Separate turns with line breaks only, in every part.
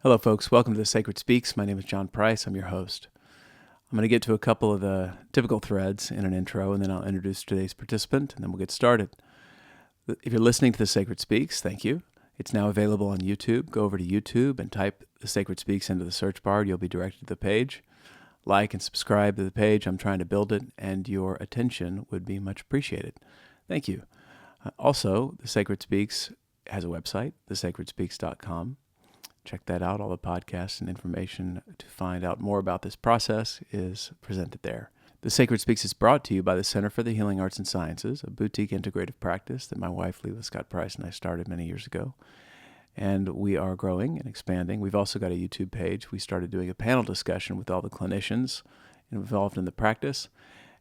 Hello, folks. Welcome to The Sacred Speaks. My name is John Price. I'm your host. I'm going to get to a couple of the typical threads in an intro, and then I'll introduce today's participant, and then we'll get started. If you're listening to The Sacred Speaks, thank you. It's now available on YouTube. Go over to YouTube and type The Sacred Speaks into the search bar. You'll be directed to the page. Like and subscribe to the page. I'm trying to build it, and your attention would be much appreciated. Thank you. Also, The Sacred Speaks has a website, thesacredspeaks.com. Check that out. All the podcasts and information to find out more about this process is presented there. The Sacred Speaks is brought to you by the Center for the Healing Arts and Sciences, a boutique integrative practice that my wife, Leela Scott Price, and I started many years ago. And we are growing and expanding. We've also got a YouTube page. We started doing a panel discussion with all the clinicians involved in the practice,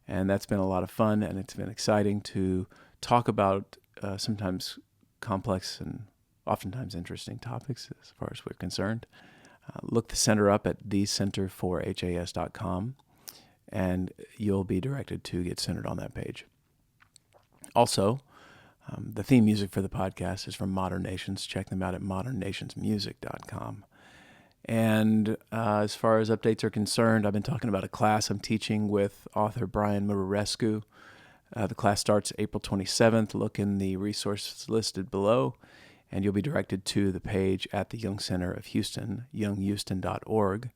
and that's been a lot of fun, and it's been exciting to talk about sometimes complex and oftentimes interesting topics as far as we're concerned. Look the center up at thecenterforhas.com, and you'll be directed to get centered on that page. Also, the theme music for the podcast is from Modern Nations. Check them out at modernnationsmusic.com. And as far as updates are concerned, I've been talking about a class I'm teaching with author Brian Murarescu. The class starts April 27th. Look in the resources listed below, and you'll be directed to the page at the Young Center of Houston, younghouston.org,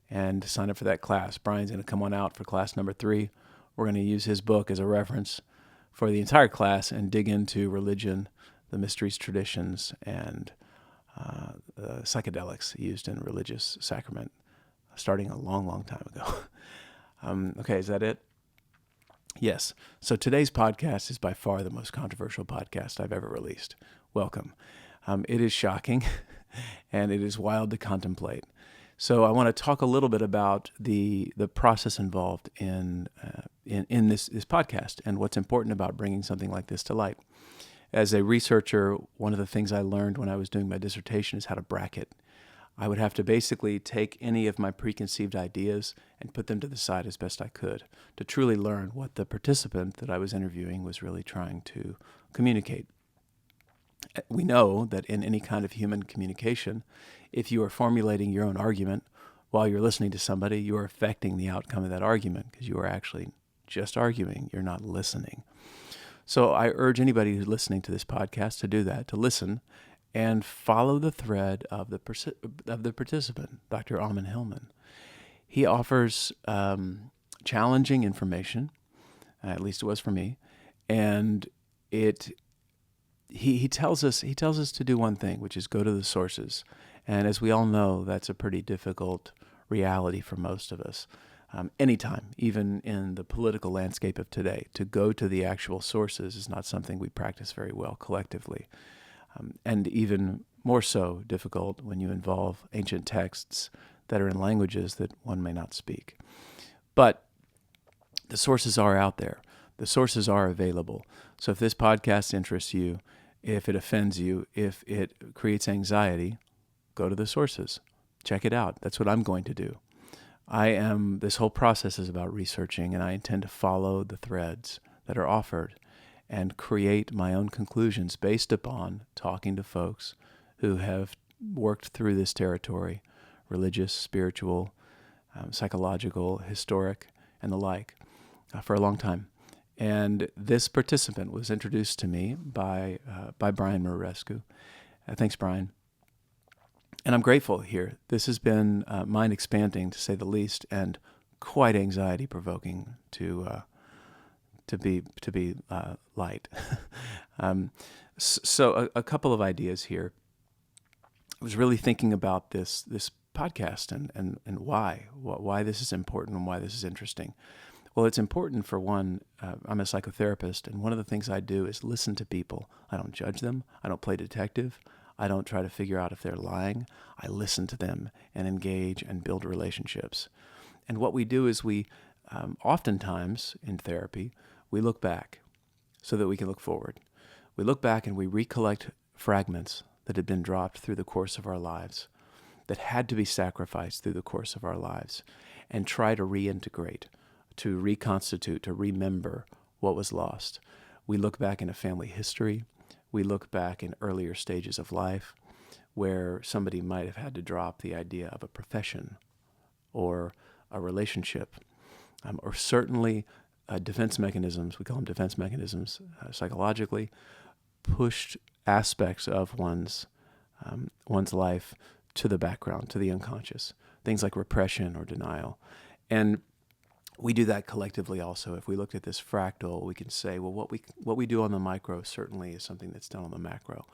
and sign up for that class. Brian's going to come on out for class number 3. We're going to use his book as a reference for the entire class and dig into religion, the mysteries, traditions, and psychedelics used in religious sacrament, starting a long, long time ago. Okay, is that it? Yes. So today's podcast is by far the most controversial podcast I've ever released. Welcome. It is shocking, and it is wild to contemplate. So I want to talk a little bit about the process involved in this podcast and what's important about bringing something like this to light. As a researcher, one of the things I learned when I was doing my dissertation is how to bracket. I would have to basically take any of my preconceived ideas and put them to the side as best I could to truly learn what the participant that I was interviewing was really trying to communicate. We know that in any kind of human communication, if you are formulating your own argument while you're listening to somebody, you are affecting the outcome of that argument because you are actually just arguing. You're not listening. So I urge anybody who's listening to this podcast to do that, to listen and follow the thread of the participant, Dr. Ammon Hillman. He offers challenging information, at least it was for me, and He tells us to do one thing, which is go to the sources. And as we all know, that's a pretty difficult reality for most of us. Anytime, even in the political landscape of today, to go to the actual sources is not something we practice very well collectively. And even more so difficult when you involve ancient texts that are in languages that one may not speak. But the sources are out there. The sources are available. So if this podcast interests you, if it offends you, if it creates anxiety, go to the sources. Check it out. That's what I'm going to do. This whole process is about researching, and I intend to follow the threads that are offered and create my own conclusions based upon talking to folks who have worked through this territory, religious, spiritual, psychological, historic, and the like, for a long time. And this participant was introduced to me by Brian Murarescu. Thanks, Brian. And I'm grateful here. This has been mind-expanding, to say the least, and quite anxiety-provoking to be light. So a couple of ideas here. I was really thinking about this podcast and why this is important and why this is interesting. Well, it's important for one. I'm a psychotherapist, and one of the things I do is listen to people. I don't judge them. I don't play detective. I don't try to figure out if they're lying. I listen to them and engage and build relationships. And what we do is we, oftentimes in therapy, we look back so that we can look forward. We look back and we recollect fragments that had been dropped through the course of our lives, that had to be sacrificed through the course of our lives, and try to reintegrate, to reconstitute, to remember what was lost. We look back in a family history. We look back in earlier stages of life. where somebody might have had to drop the idea of a profession or a relationship, or certainly defense mechanisms, we call them defense mechanisms psychologically, pushed aspects of one's life to the background, to the unconscious, things like repression or denial. And we do that collectively also. If we looked at this fractal, we can say, well, what we do on the micro certainly is something that's done on the macro.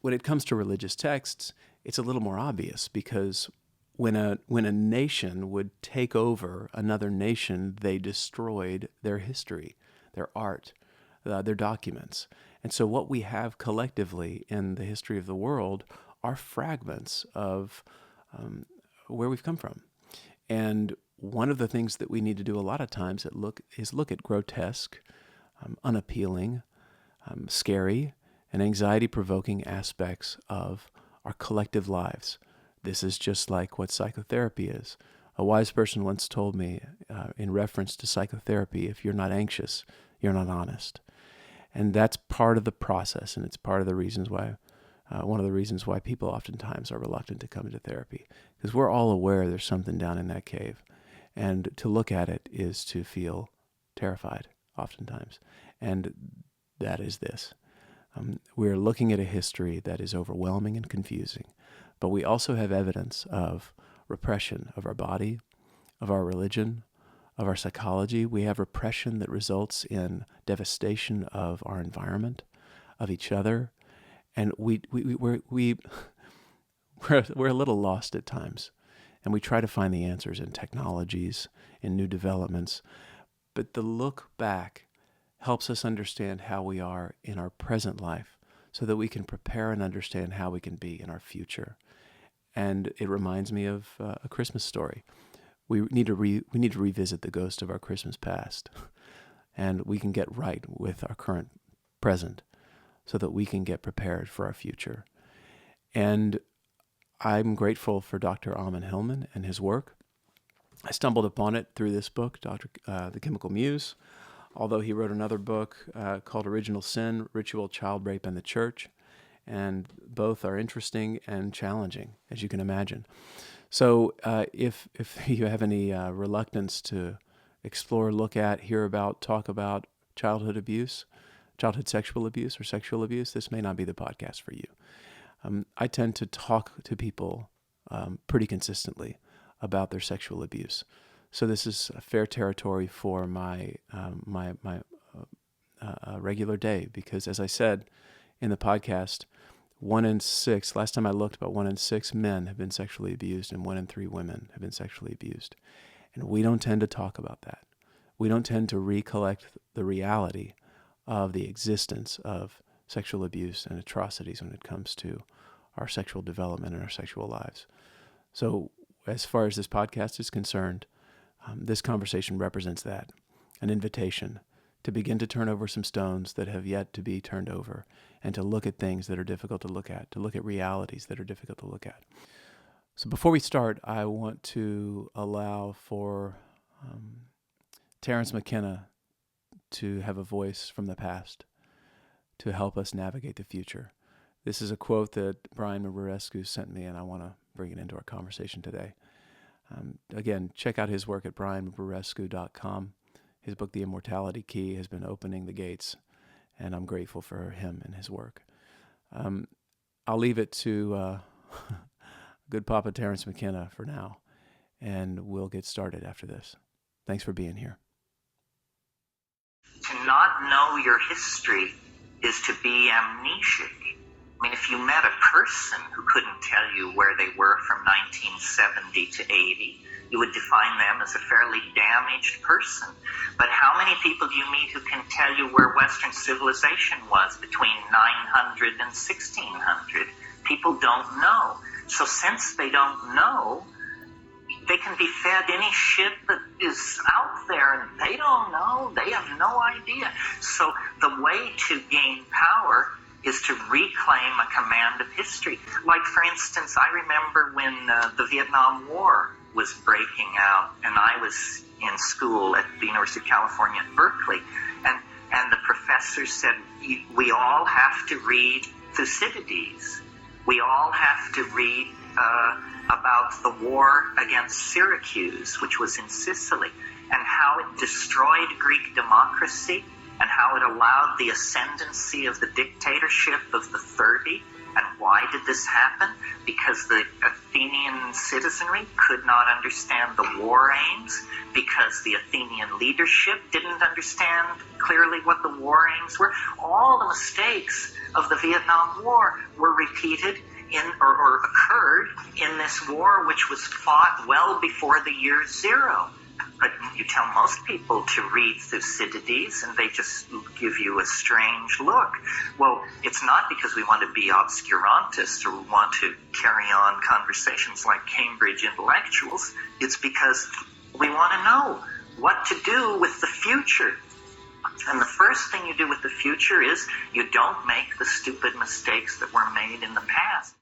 When it comes to religious texts, it's a little more obvious, because when a nation would take over another nation, they destroyed their history, their art, their documents. And so what we have collectively in the history of the world are fragments of where we've come from. And one of the things that we need to do a lot of times is look at grotesque, unappealing, scary, and anxiety-provoking aspects of our collective lives. This is just like what psychotherapy is. A wise person once told me, in reference to psychotherapy, if you're not anxious, you're not honest. And that's part of the process, and it's part of the reasons why, one of the reasons why people oftentimes are reluctant to come into therapy, because we're all aware there's something down in that cave. And to look at it is to feel terrified, oftentimes. And that is this. We're looking at a history that is overwhelming and confusing, but we also have evidence of repression of our body, of our religion, of our psychology. We have repression that results in devastation of our environment, of each other, and we're a little lost at times. And we try to find the answers in technologies, in new developments. But the look back helps us understand how we are in our present life, so that we can prepare and understand how we can be in our future. And it reminds me of a Christmas story. We need to revisit the ghost of our Christmas past, and we can get right with our current present, so that we can get prepared for our future. And I'm grateful for Dr. Ammon Hillman and his work. I stumbled upon it through this book, The Chemical Muse, although he wrote another book called Original Sin, Ritual, Child Rape, and the Church, and both are interesting and challenging, as you can imagine. So if you have any reluctance to explore, look at, hear about, talk about childhood abuse, childhood sexual abuse, or sexual abuse, this may not be the podcast for you. I tend to talk to people pretty consistently about their sexual abuse. So this is a fair territory for my regular day, because as I said in the podcast, 1 in 6, last time I looked, about 1 in 6 men have been sexually abused and 1 in 3 women have been sexually abused. And we don't tend to talk about that. We don't tend to recollect the reality of the existence of sexual abuse and atrocities when it comes to our sexual development and our sexual lives. So as far as this podcast is concerned, this conversation represents that, an invitation to begin to turn over some stones that have yet to be turned over, and to look at things that are difficult to look at realities that are difficult to look at. So before we start, I want to allow for Terence Mckenna to have a voice from the past to help us navigate the future. This is a quote that Brian Maburescu sent me, and I want to bring it into our conversation today. Again, check out his work at brianmaburescu.com. His book, The Immortality Key, has been opening the gates, and I'm grateful for him and his work. I'll leave it to good Papa Terence Mckenna for now, and we'll get started after this. Thanks for being here.
To not know your history is to be amnesic. I mean, if you met a person who couldn't tell you where they were from 1970 to 80, you would define them as a fairly damaged person. But how many people do you meet who can tell you where Western civilization was between 900 and 1600? People don't know. So since they don't know, they can be fed any shit that is out there, and they don't know. They have no idea. So the way to gain power is to reclaim a command of history. Like, for instance, I remember when the Vietnam War was breaking out, and I was in school at the University of California at Berkeley, and the professor said, we all have to read Thucydides. We all have to read about the war against Syracuse, which was in Sicily, and how it destroyed Greek democracy and how it allowed the ascendancy of the dictatorship of the 30. And why did this happen? Because the Athenian citizenry could not understand the war aims, because the Athenian leadership didn't understand clearly what the war aims were. All the mistakes of the Vietnam War were repeated or occurred in this war, which was fought well before the year zero. But you tell most people to read Thucydides and they just give you a strange look. Well, it's not because we want to be obscurantists or we want to carry on conversations like Cambridge intellectuals. It's because we want to know what to do with the future. And the first thing you do with the future is you don't make the stupid mistakes that were made in the past.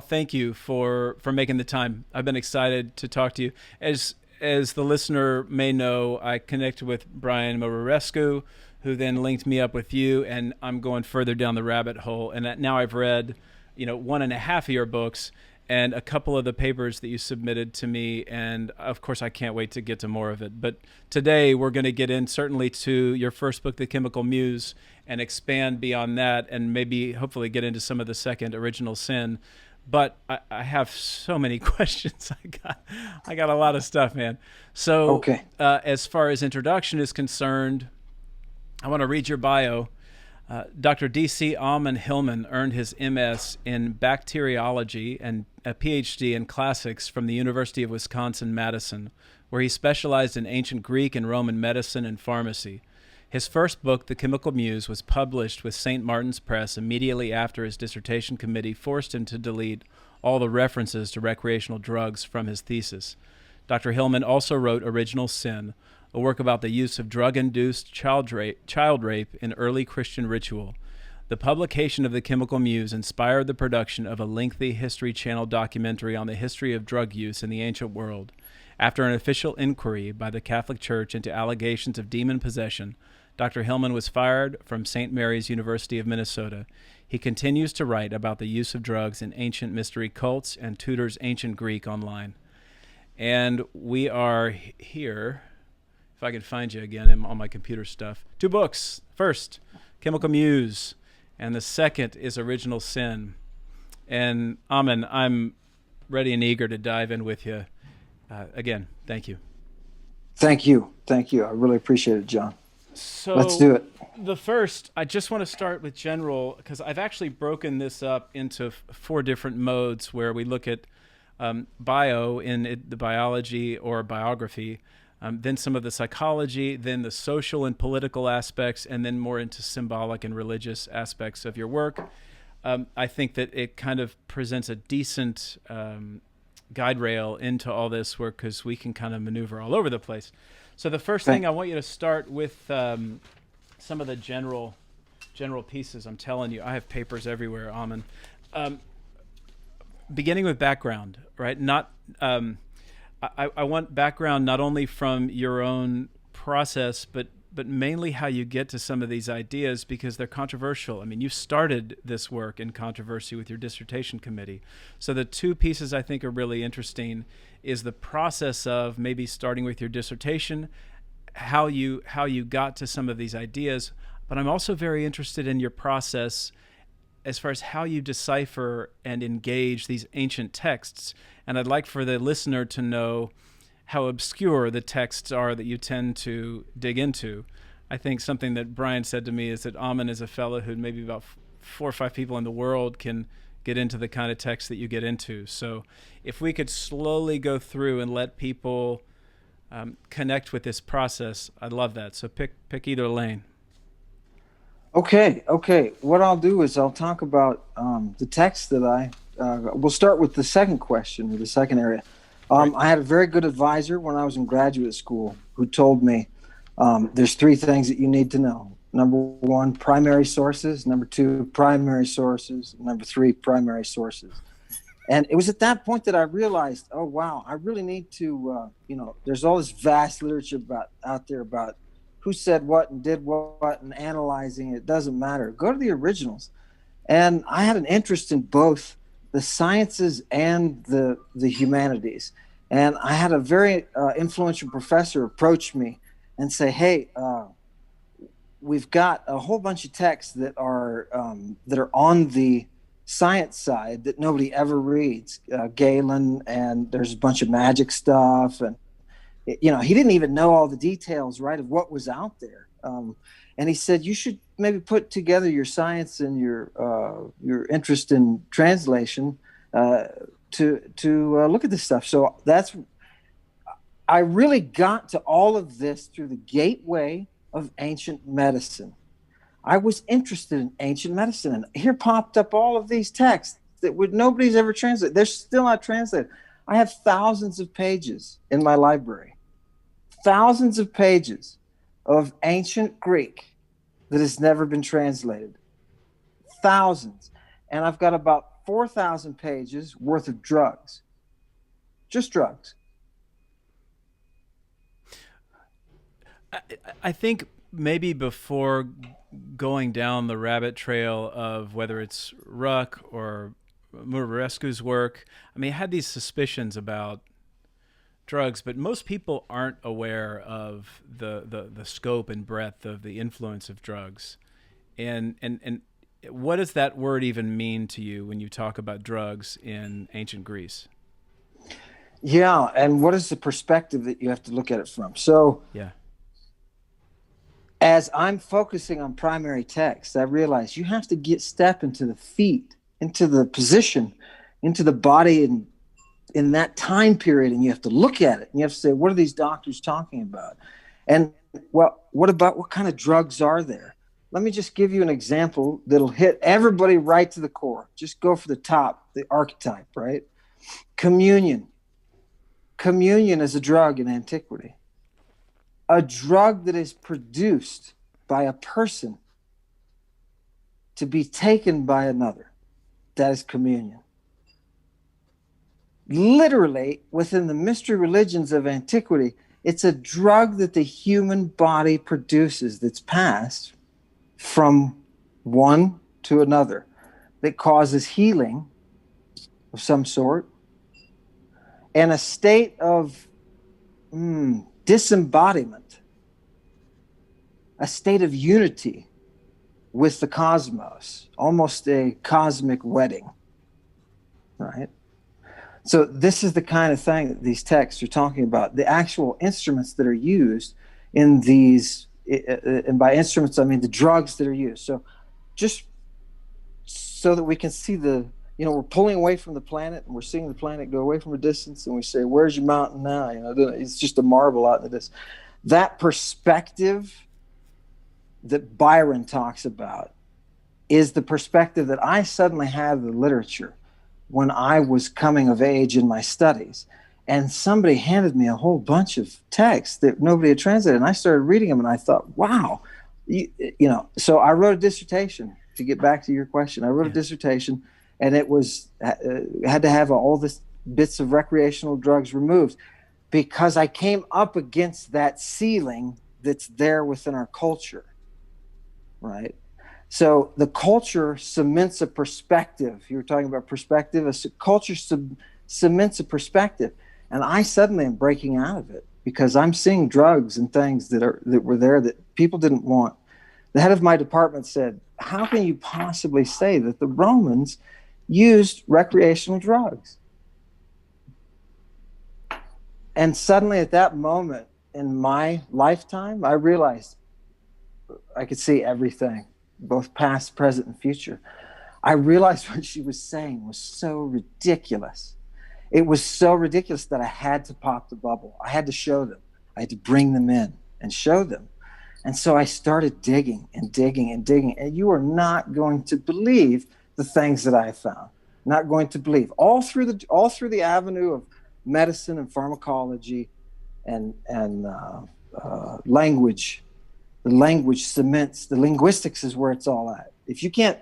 Thank you for making the time. I've been excited to talk to you. As the listener may know, I connected with Brian Morarescu, who then linked me up with you, and I'm going further down the rabbit hole. And now I've read, 1.5 of your books and a couple of the papers that you submitted to me, and of course I can't wait to get to more of it. But today we're going to get in certainly to your first book, The Chemical Muse, and expand beyond that, and maybe hopefully get into some of the second, Original Sin. But I have so many questions. I got a lot of stuff, man. So
okay.
As far as introduction is concerned, I want to read your bio. Dr. D.C. Ammon Hillman earned his M.S. in bacteriology and a Ph.D. in classics from the University of Wisconsin-Madison, where he specialized in ancient Greek and Roman medicine and pharmacy. His first book, The Chemical Muse, was published with St. Martin's Press immediately after his dissertation committee forced him to delete all the references to recreational drugs from his thesis. Dr. Hillman also wrote Original Sin, a work about the use of drug-induced child rape in early Christian ritual. The publication of The Chemical Muse inspired the production of a lengthy History Channel documentary on the history of drug use in the ancient world. After an official inquiry by the Catholic Church into allegations of demon possession, Dr. Hillman was fired from St. Mary's University of Minnesota. He continues to write about the use of drugs in ancient mystery cults and tutors ancient Greek online. And we are here, if I can find you again on my computer stuff. 2 books. First, Chemical Muse, and the second is Original Sin. And Ammon, I'm ready and eager to dive in with you. Again, thank you.
Thank you. I really appreciate it, John.
So
let's do it.
The first, I just want to start with general, because I've actually broken this up into 4 different modes where we look at bio in the biology or biography, then some of the psychology, then the social and political aspects, and then more into symbolic and religious aspects of your work. I think that it kind of presents a decent guide rail into all this work because we can kind of maneuver all over the place. So the first thing I want you to start with some of the general pieces. I'm telling you, I have papers everywhere, Ammon. Beginning with background, right? Not I want background not only from your own process, but mainly how you get to some of these ideas because they're controversial. I mean, you started this work in controversy with your dissertation committee. So the 2 pieces I think are really interesting is the process of maybe starting with your dissertation, how you got to some of these ideas, but I'm also very interested in your process as far as how you decipher and engage these ancient texts. And I'd like for the listener to know how obscure the texts are that you tend to dig into. I think something that Brian said to me is that Ammon is a fellow who maybe about 4 or 5 people in the world can get into the kind of text that you get into. So if we could slowly go through and let people connect with this process, I'd love that. So pick either lane.
Okay. What I'll do is I'll talk about the text that we'll start with the second question, the second area.
Right.
I had a very good advisor when I was in graduate school who told me there's 3 things that you need to know. Number 1, primary sources. Number 2, primary sources. Number 3, primary sources. And it was at that point that I realized, oh, wow, I really need to, there's all this vast literature out there about who said what and did what and analyzing it. Doesn't matter. Go to the originals. And I had an interest in both the sciences and the humanities. And I had a very influential professor approach me and say, hey, we've got a whole bunch of texts that are on the science side that nobody ever reads. Galen, and there's a bunch of magic stuff, and he didn't even know all the details, right, of what was out there. And he said you should maybe put together your science and your interest in translation to look at this stuff. So I really got to all of this through the gateway of ancient medicine. I was interested in ancient medicine, and here popped up all of these texts that nobody's ever translated. They're still not translated. I have thousands of pages in my library, thousands of pages of ancient Greek that has never been translated, thousands. And I've got about 4,000 pages worth of drugs, just drugs.
I think maybe before going down the rabbit trail of whether it's Ruck or Murarescu's work, I mean, I had these suspicions about drugs, but most people aren't aware of the scope and breadth of the influence of drugs. And what does that word even mean to you when you talk about drugs in ancient Greece?
Yeah, and what is the perspective that you have to look at it from? So
yeah.
As I'm focusing on primary text, I realize you have to step into the feet, into the position, into the body in that time period, and you have to look at it, and you have to say, what are these doctors talking about? And what kind of drugs are there? Let me just give you an example that'll hit everybody right to the core. Just go for the top, the archetype, right? Communion. Communion is a drug in antiquity. A drug that is produced by a person to be taken by another. That is communion. Literally, within the mystery religions of antiquity, it's a drug that the human body produces that's passed from one to another, that causes healing of some sort and a state of disembodiment, a state of unity with the cosmos, almost a cosmic wedding, right? So this is the kind of thing that these texts are talking about, the actual instruments that are used in these, and by instruments, I mean the drugs that are used. So just so that we can see we're pulling away from the planet, and we're seeing the planet go away from a distance, and we say, where's your mountain now? It's just a marble out in the distance. That perspective that Byron talks about is the perspective that I suddenly had of the literature when I was coming of age in my studies. And somebody handed me a whole bunch of texts that nobody had translated, and I started reading them, and I thought, wow. So I wrote a dissertation. To get back to your question, I wrote a dissertation, and it was had to have all this bits of recreational drugs removed because I came up against that ceiling that's there within our culture, right? So the culture cements a perspective. You were talking about perspective. A culture cements a perspective, and I suddenly am breaking out of it because I'm seeing drugs and things that were there that people didn't want. The head of my department said, "How can you possibly say that the Romans used recreational drugs?" And suddenly at that moment in my lifetime, I realized I could see everything, both past, present, and future. I realized what she was saying was so ridiculous. It was so ridiculous that I had to pop the bubble. I had to show them. I had to bring them in and show them. And so I started digging and digging and digging. And you are not going to believe the things that I found. Not going to believe. All through the avenue of medicine and pharmacology and language. The language cements. The linguistics is where it's all at. If you can't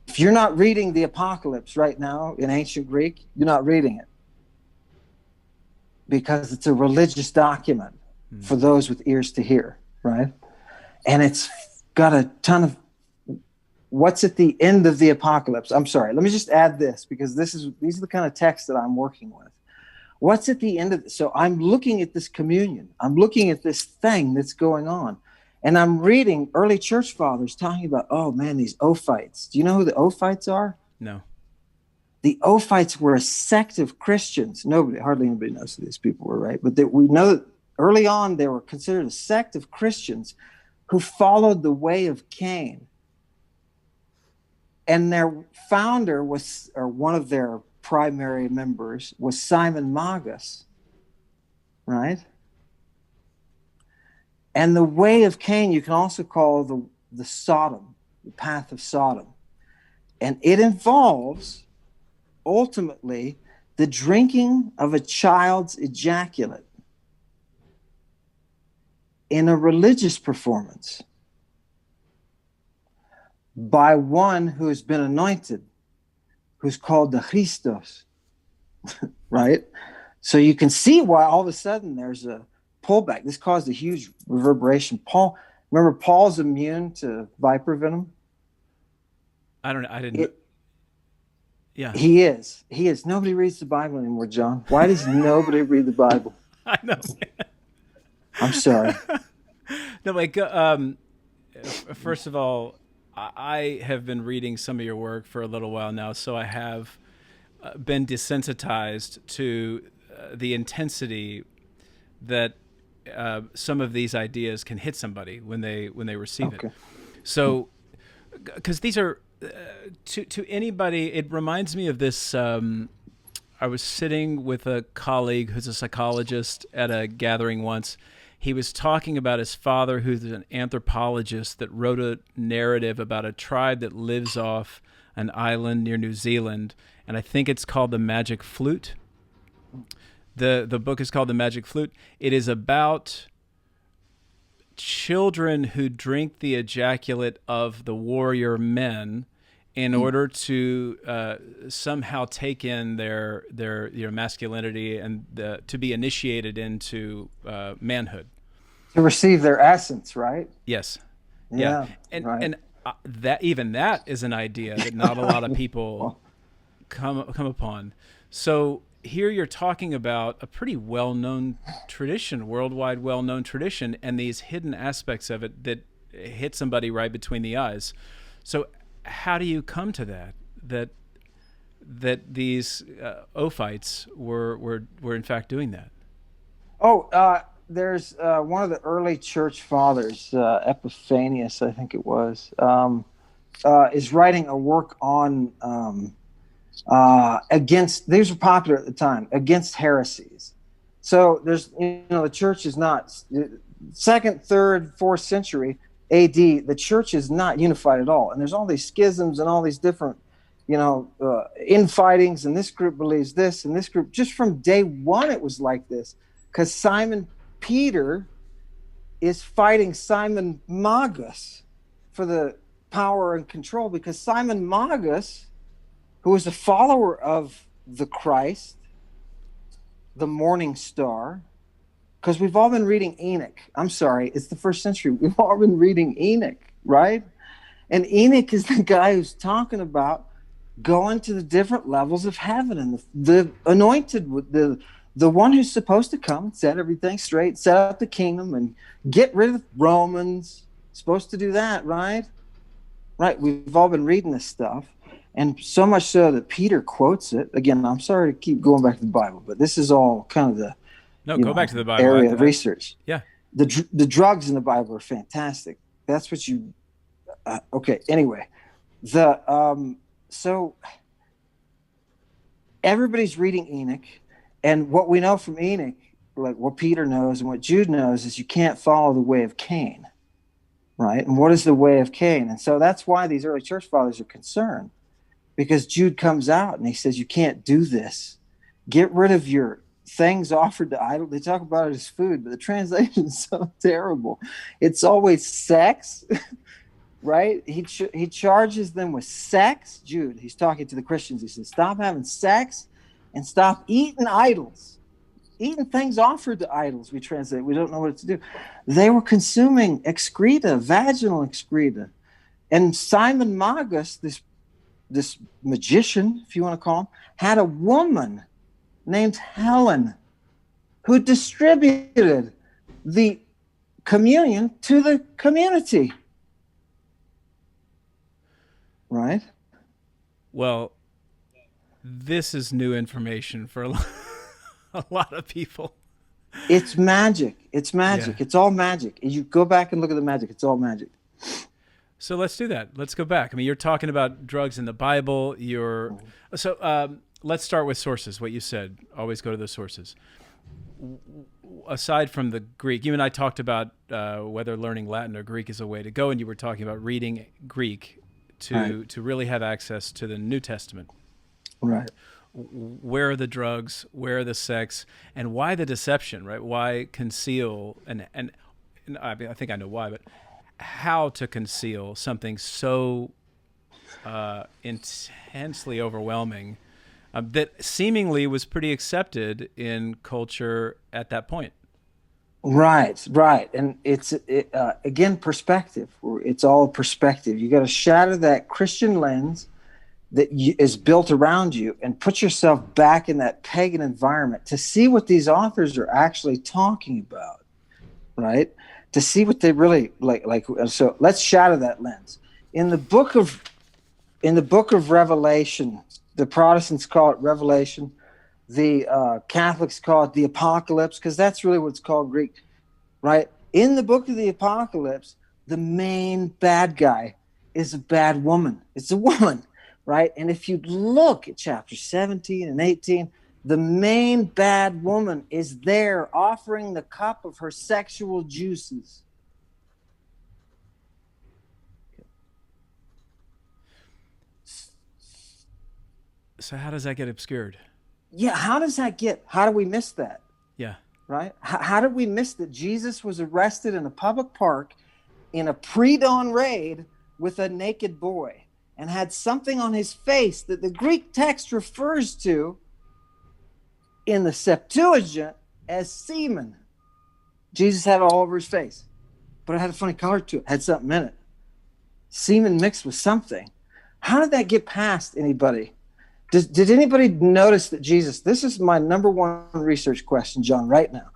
if you're not reading the Apocalypse right now in ancient Greek, you're not reading it, because it's a religious document for those with ears to hear, right? And it's got a ton of what's at the end of the Apocalypse. I'm sorry, let me just add this, because these are the kind of texts that I'm working with. What's at the end of this? So I'm looking at this communion. I'm looking at this thing that's going on. And I'm reading early church fathers talking about, oh man, these Ophites. Do you know who the Ophites are?
No.
The Ophites were a sect of Christians. Hardly anybody knows who these people were, right? But we know that early on they were considered a sect of Christians who followed the way of Cain. And their founder was, or one of their primary members was Simon Magus, right? And the way of Cain, you can also call the Sodom, the path of Sodom. And it involves, ultimately, the drinking of a child's ejaculate in a religious performance by one who has been anointed, who's called the Christos, right? So you can see why all of a sudden there's a pullback. This caused a huge reverberation. Remember Paul's immune to viper venom?
I don't know. I didn't. Yeah.
He is. Nobody reads the Bible anymore, John. Why does nobody read the Bible?
I know.
I'm sorry.
No, like, first of all, I have been reading some of your work for a little while now, so I have been desensitized to the intensity that some of these ideas can hit somebody when they receive it. So, because these are to anybody, it reminds me of this. I was sitting with a colleague who's a psychologist at a gathering once. He was talking about his father, who's an anthropologist, that wrote a narrative about a tribe that lives off an island near New Zealand, and I think it's called the Magic Flute. The book is called The Magic Flute. It is about children who drink the ejaculate of the warrior men in order to somehow take in their masculinity and to be initiated into manhood.
To receive their essence, right?
Yes.
Yeah.
And that is an idea that not a lot of people come upon. So here you're talking about a pretty well-known tradition, worldwide well-known tradition, and these hidden aspects of it that hit somebody right between the eyes. So how do you come to that these Ophites were in fact doing that?
There's one of the early church fathers, Epiphanius, I think it was, is writing a work on against, these were popular at the time, against heresies. So there's, the church is not, 2nd, 3rd, 4th century AD, the church is not unified at all. And there's all these schisms and all these different, infightings, and this group believes this, and this group, just from day one, it was like this. Because Simon Peter is fighting Simon Magus for the power and control, because Simon Magus, who was a follower of the Christ, the morning star, because we've all been reading Enoch. I'm sorry, it's the 1st century. We've all been reading Enoch, right? And Enoch is the guy who's talking about going to the different levels of heaven, and the anointed, the one who's supposed to come, set everything straight, set up the kingdom, and get rid of Romans. Supposed to do that, right? Right. We've all been reading this stuff. And so much so that Peter quotes it. Again, I'm sorry to keep going back to the Bible, but this is all kind of the
back to the Bible
area of research.
Yeah.
The drugs in the Bible are fantastic. That's what you okay. Anyway, so everybody's reading Enoch. And what we know from Enoch, like what Peter knows and what Jude knows, is you can't follow the way of Cain, right? And what is the way of Cain? And so that's why these early church fathers are concerned, because Jude comes out and he says, you can't do this. Get rid of your things offered to idol. They talk about it as food, but the translation is so terrible. It's always sex, right? He charges them with sex. Jude, he's talking to the Christians. He says, stop having sex and stop eating idols. Eating things offered to idols, we translate. We don't know what to do. They were consuming excreta, vaginal excreta. And Simon Magus, this magician, if you want to call him, had a woman named Helen who distributed the communion to the community. Right?
Well, this is new information for a lot of people.
It's magic. It's magic.
Yeah.
It's all magic. You go back and look at the magic. It's all magic.
So let's do that. Let's go back. I mean, you're talking about drugs in the Bible. Let's start with sources, what you said. Always go to the sources. Aside from the Greek, you and I talked about whether learning Latin or Greek is a way to go, and you were talking about reading Greek to really have access to the New Testament.
Right.
Where are the drugs? Where are the sex? And why the deception, right? Why conceal? And I mean, I think I know why, but how to conceal something so intensely overwhelming that seemingly was pretty accepted in culture at that point.
Right. And it's, again, perspective. It's all perspective. You got to shatter that Christian lens that is built around you and put yourself back in that pagan environment to see what these authors are actually talking about, right? To see what they really like. So let's shatter that lens. In the book of Revelation, the Protestants call it Revelation. The Catholics call it the Apocalypse, because that's really what it's called Greek, right? In the book of the Apocalypse, the main bad guy is a bad woman. It's a woman, right? And if you look at chapter 17 and 18, the main bad woman is there offering the cup of her sexual juices.
So how does that get obscured?
Yeah, how do we miss that?
Yeah.
Right? How did we miss that Jesus was arrested in a public park in a pre-dawn raid with a naked boy and had something on his face that the Greek text refers to in the Septuagint as semen? Jesus had it all over his face, but it had a funny color to it, had something in it. Semen mixed with something. How did that get past anybody? Did anybody notice that Jesus, this is my number one research question, John, right now.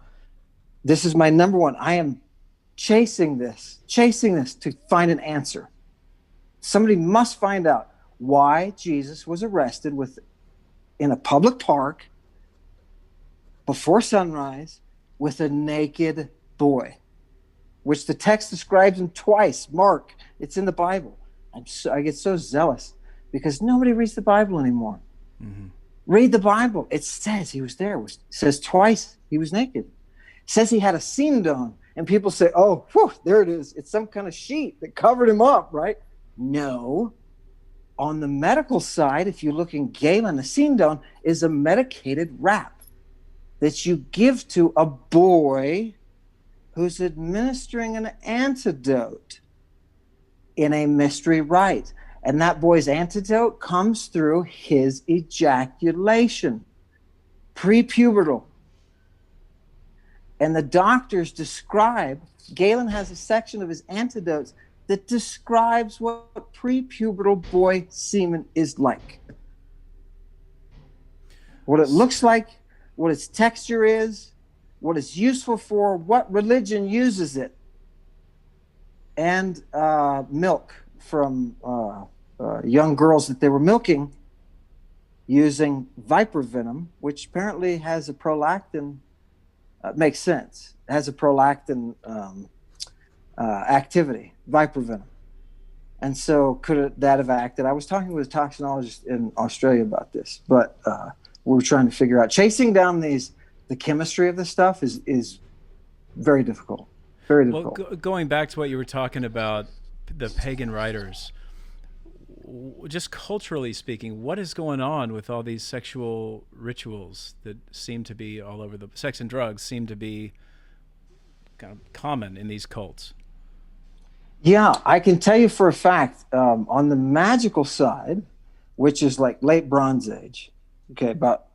This is my number one. I am chasing this to find an answer. Somebody must find out why Jesus was arrested in a public park before sunrise with a naked boy, which the text describes him twice. Mark, it's in the Bible. I get so zealous because nobody reads the Bible anymore. Mm-hmm. Read the Bible. It says he was there. It says twice he was naked. It says he had a seam on, and people say, oh, whew, there it is. It's some kind of sheet that covered him up, right? No. On the medical side, if you look in Galen, a seam is a medicated wrap that you give to a boy who's administering an antidote in a mystery rite. And that boy's antidote comes through his ejaculation, prepubertal. And the doctors describe, Galen has a section of his antidotes that describes what prepubertal boy semen is like. What it looks like, what its texture is, what it's useful for, what religion uses it. And milk from young girls that they were milking using viper venom, which apparently has a prolactin, makes sense. It has a prolactin activity, viper venom. And so could that have acted? I was talking with a toxinologist in Australia about this, but we were trying to figure out, chasing down the chemistry of this stuff is very difficult. Very difficult.
Well, going back to what you were talking about, the pagan writers, just culturally speaking, what is going on with all these sexual rituals that seem to be all over sex and drugs seem to be kind of common in these cults?
Yeah, I can tell you for a fact, on the magical side, which is like late Bronze Age, okay, about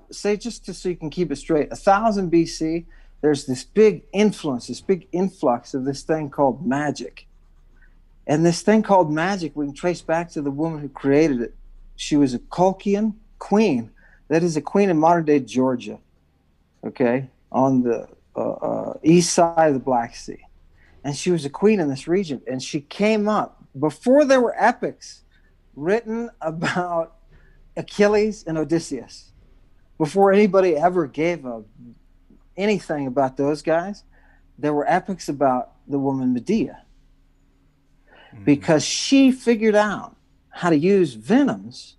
say so you can keep it straight, 1000 BC, there's this big influence, this big influx of this thing called magic. And this thing called magic, we can trace back to the woman who created it. She was a Colchian queen. That is a queen in modern day Georgia, okay, on the east side of the Black Sea. And she was a queen in this region. And she came up before there were epics written about Achilles and Odysseus. Before anybody ever gave anything about those guys, there were epics about the woman Medea. Because she figured out how to use venoms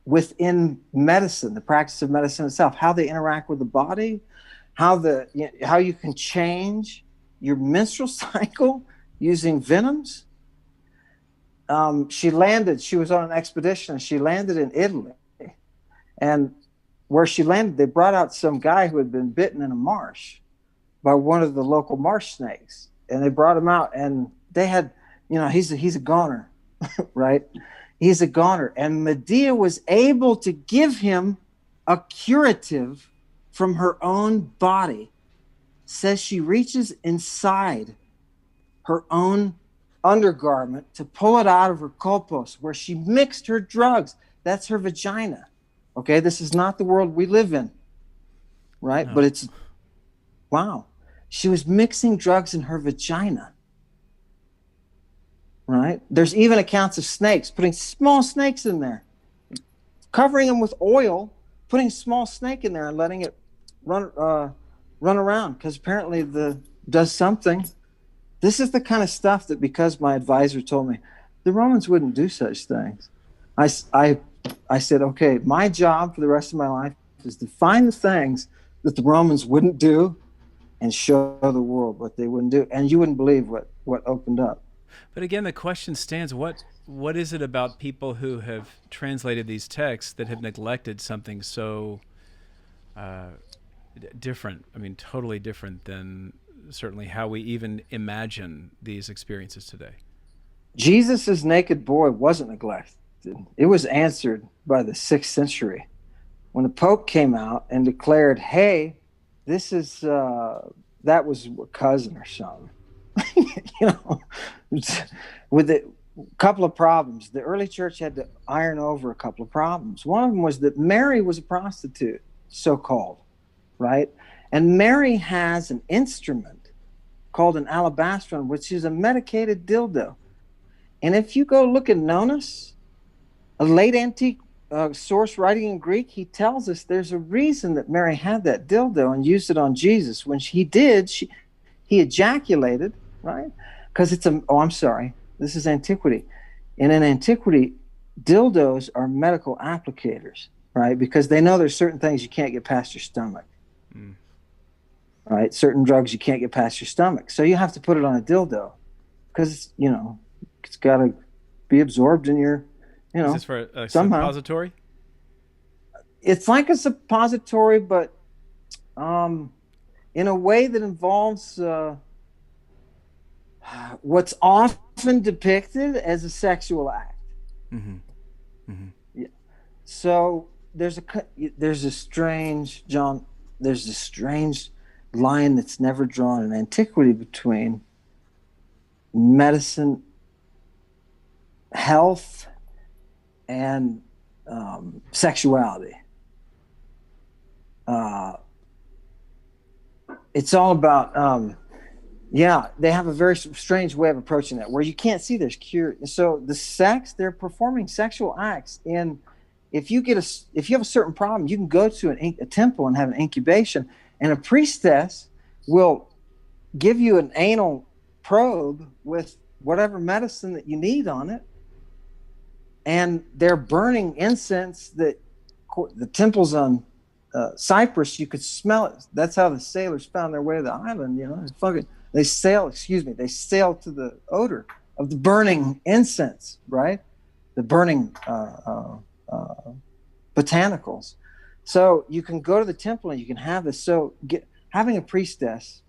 within medicine, the practice of medicine itself, how they interact with the body, how you can change your menstrual cycle using venoms. She was on an expedition, and she landed in Italy. And where she landed, they brought out some guy who had been bitten in a marsh by one of the local marsh snakes. And they brought him out, and they had, he's a goner, right? He's a goner. And Medea was able to give him a curative from her own body. Says she reaches inside her own undergarment to pull it out of her colpos, where she mixed her drugs. That's her vagina. Okay, this is not the world we live in, right? No. But wow. She was mixing drugs in her vagina. Right? There's even accounts of snakes, putting small snakes in there, covering them with oil, putting a small snake in there and letting it run around, because apparently does something. This is the kind of stuff that, because my advisor told me the Romans wouldn't do such things, I said, okay, my job for the rest of my life is to find the things that the Romans wouldn't do and show the world what they wouldn't do. And you wouldn't believe what opened up.
But again, the question stands, what is it about people who have translated these texts that have neglected something so different? I mean, totally different than certainly how we even imagine these experiences today.
Jesus' naked boy wasn't neglected. It was answered by the 6th century, when the Pope came out and declared, hey, this is, that was a cousin or something. With a couple of problems. The early church had to iron over a couple of problems. One of them was that Mary was a prostitute, so-called, right? And Mary has an instrument called an alabastron, which is a medicated dildo. And if you go look at Nonus, a late antique source writing in Greek, he tells us there's a reason that Mary had that dildo and used it on Jesus. When he did, he ejaculated, right? Because this is Antiquity. And in Antiquity, dildos are medical applicators, right? Because they know there's certain things you can't get past your stomach, right? Certain drugs you can't get past your stomach. So you have to put it on a dildo because, it's got to be absorbed in your,
Is this for a suppository?
It's like a suppository, but in a way that involves what's often depicted as a sexual act. Mm-hmm. Mm-hmm. Yeah. So there's a strange line that's never drawn in Antiquity between medicine, health, and sexuality. It's all about they have a very strange way of approaching that, where you can't see there's cure. So they're performing sexual acts. And if you have a certain problem, you can go to a temple and have an incubation, and a priestess will give you an anal probe with whatever medicine that you need on it. And they're burning incense that the temples on Cyprus, you could smell it. That's how the sailors found their way to the island. They sail to the odor of the burning incense, right? The burning botanicals. So you can go to the temple and you can have this. So having a priestess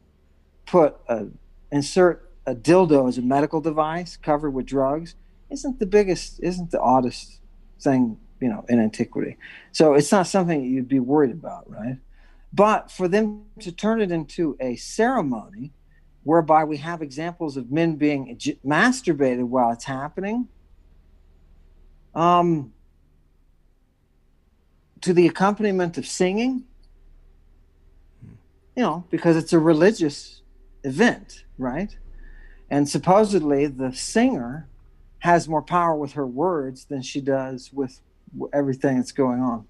insert a dildo as a medical device covered with drugs isn't the oddest thing, in antiquity. So it's not something you'd be worried about, right? But for them to turn it into a ceremony whereby we have examples of men being masturbated while it's happening, to the accompaniment of singing, because it's a religious event, right? And supposedly the singer has more power with her words than she does with everything that's going on.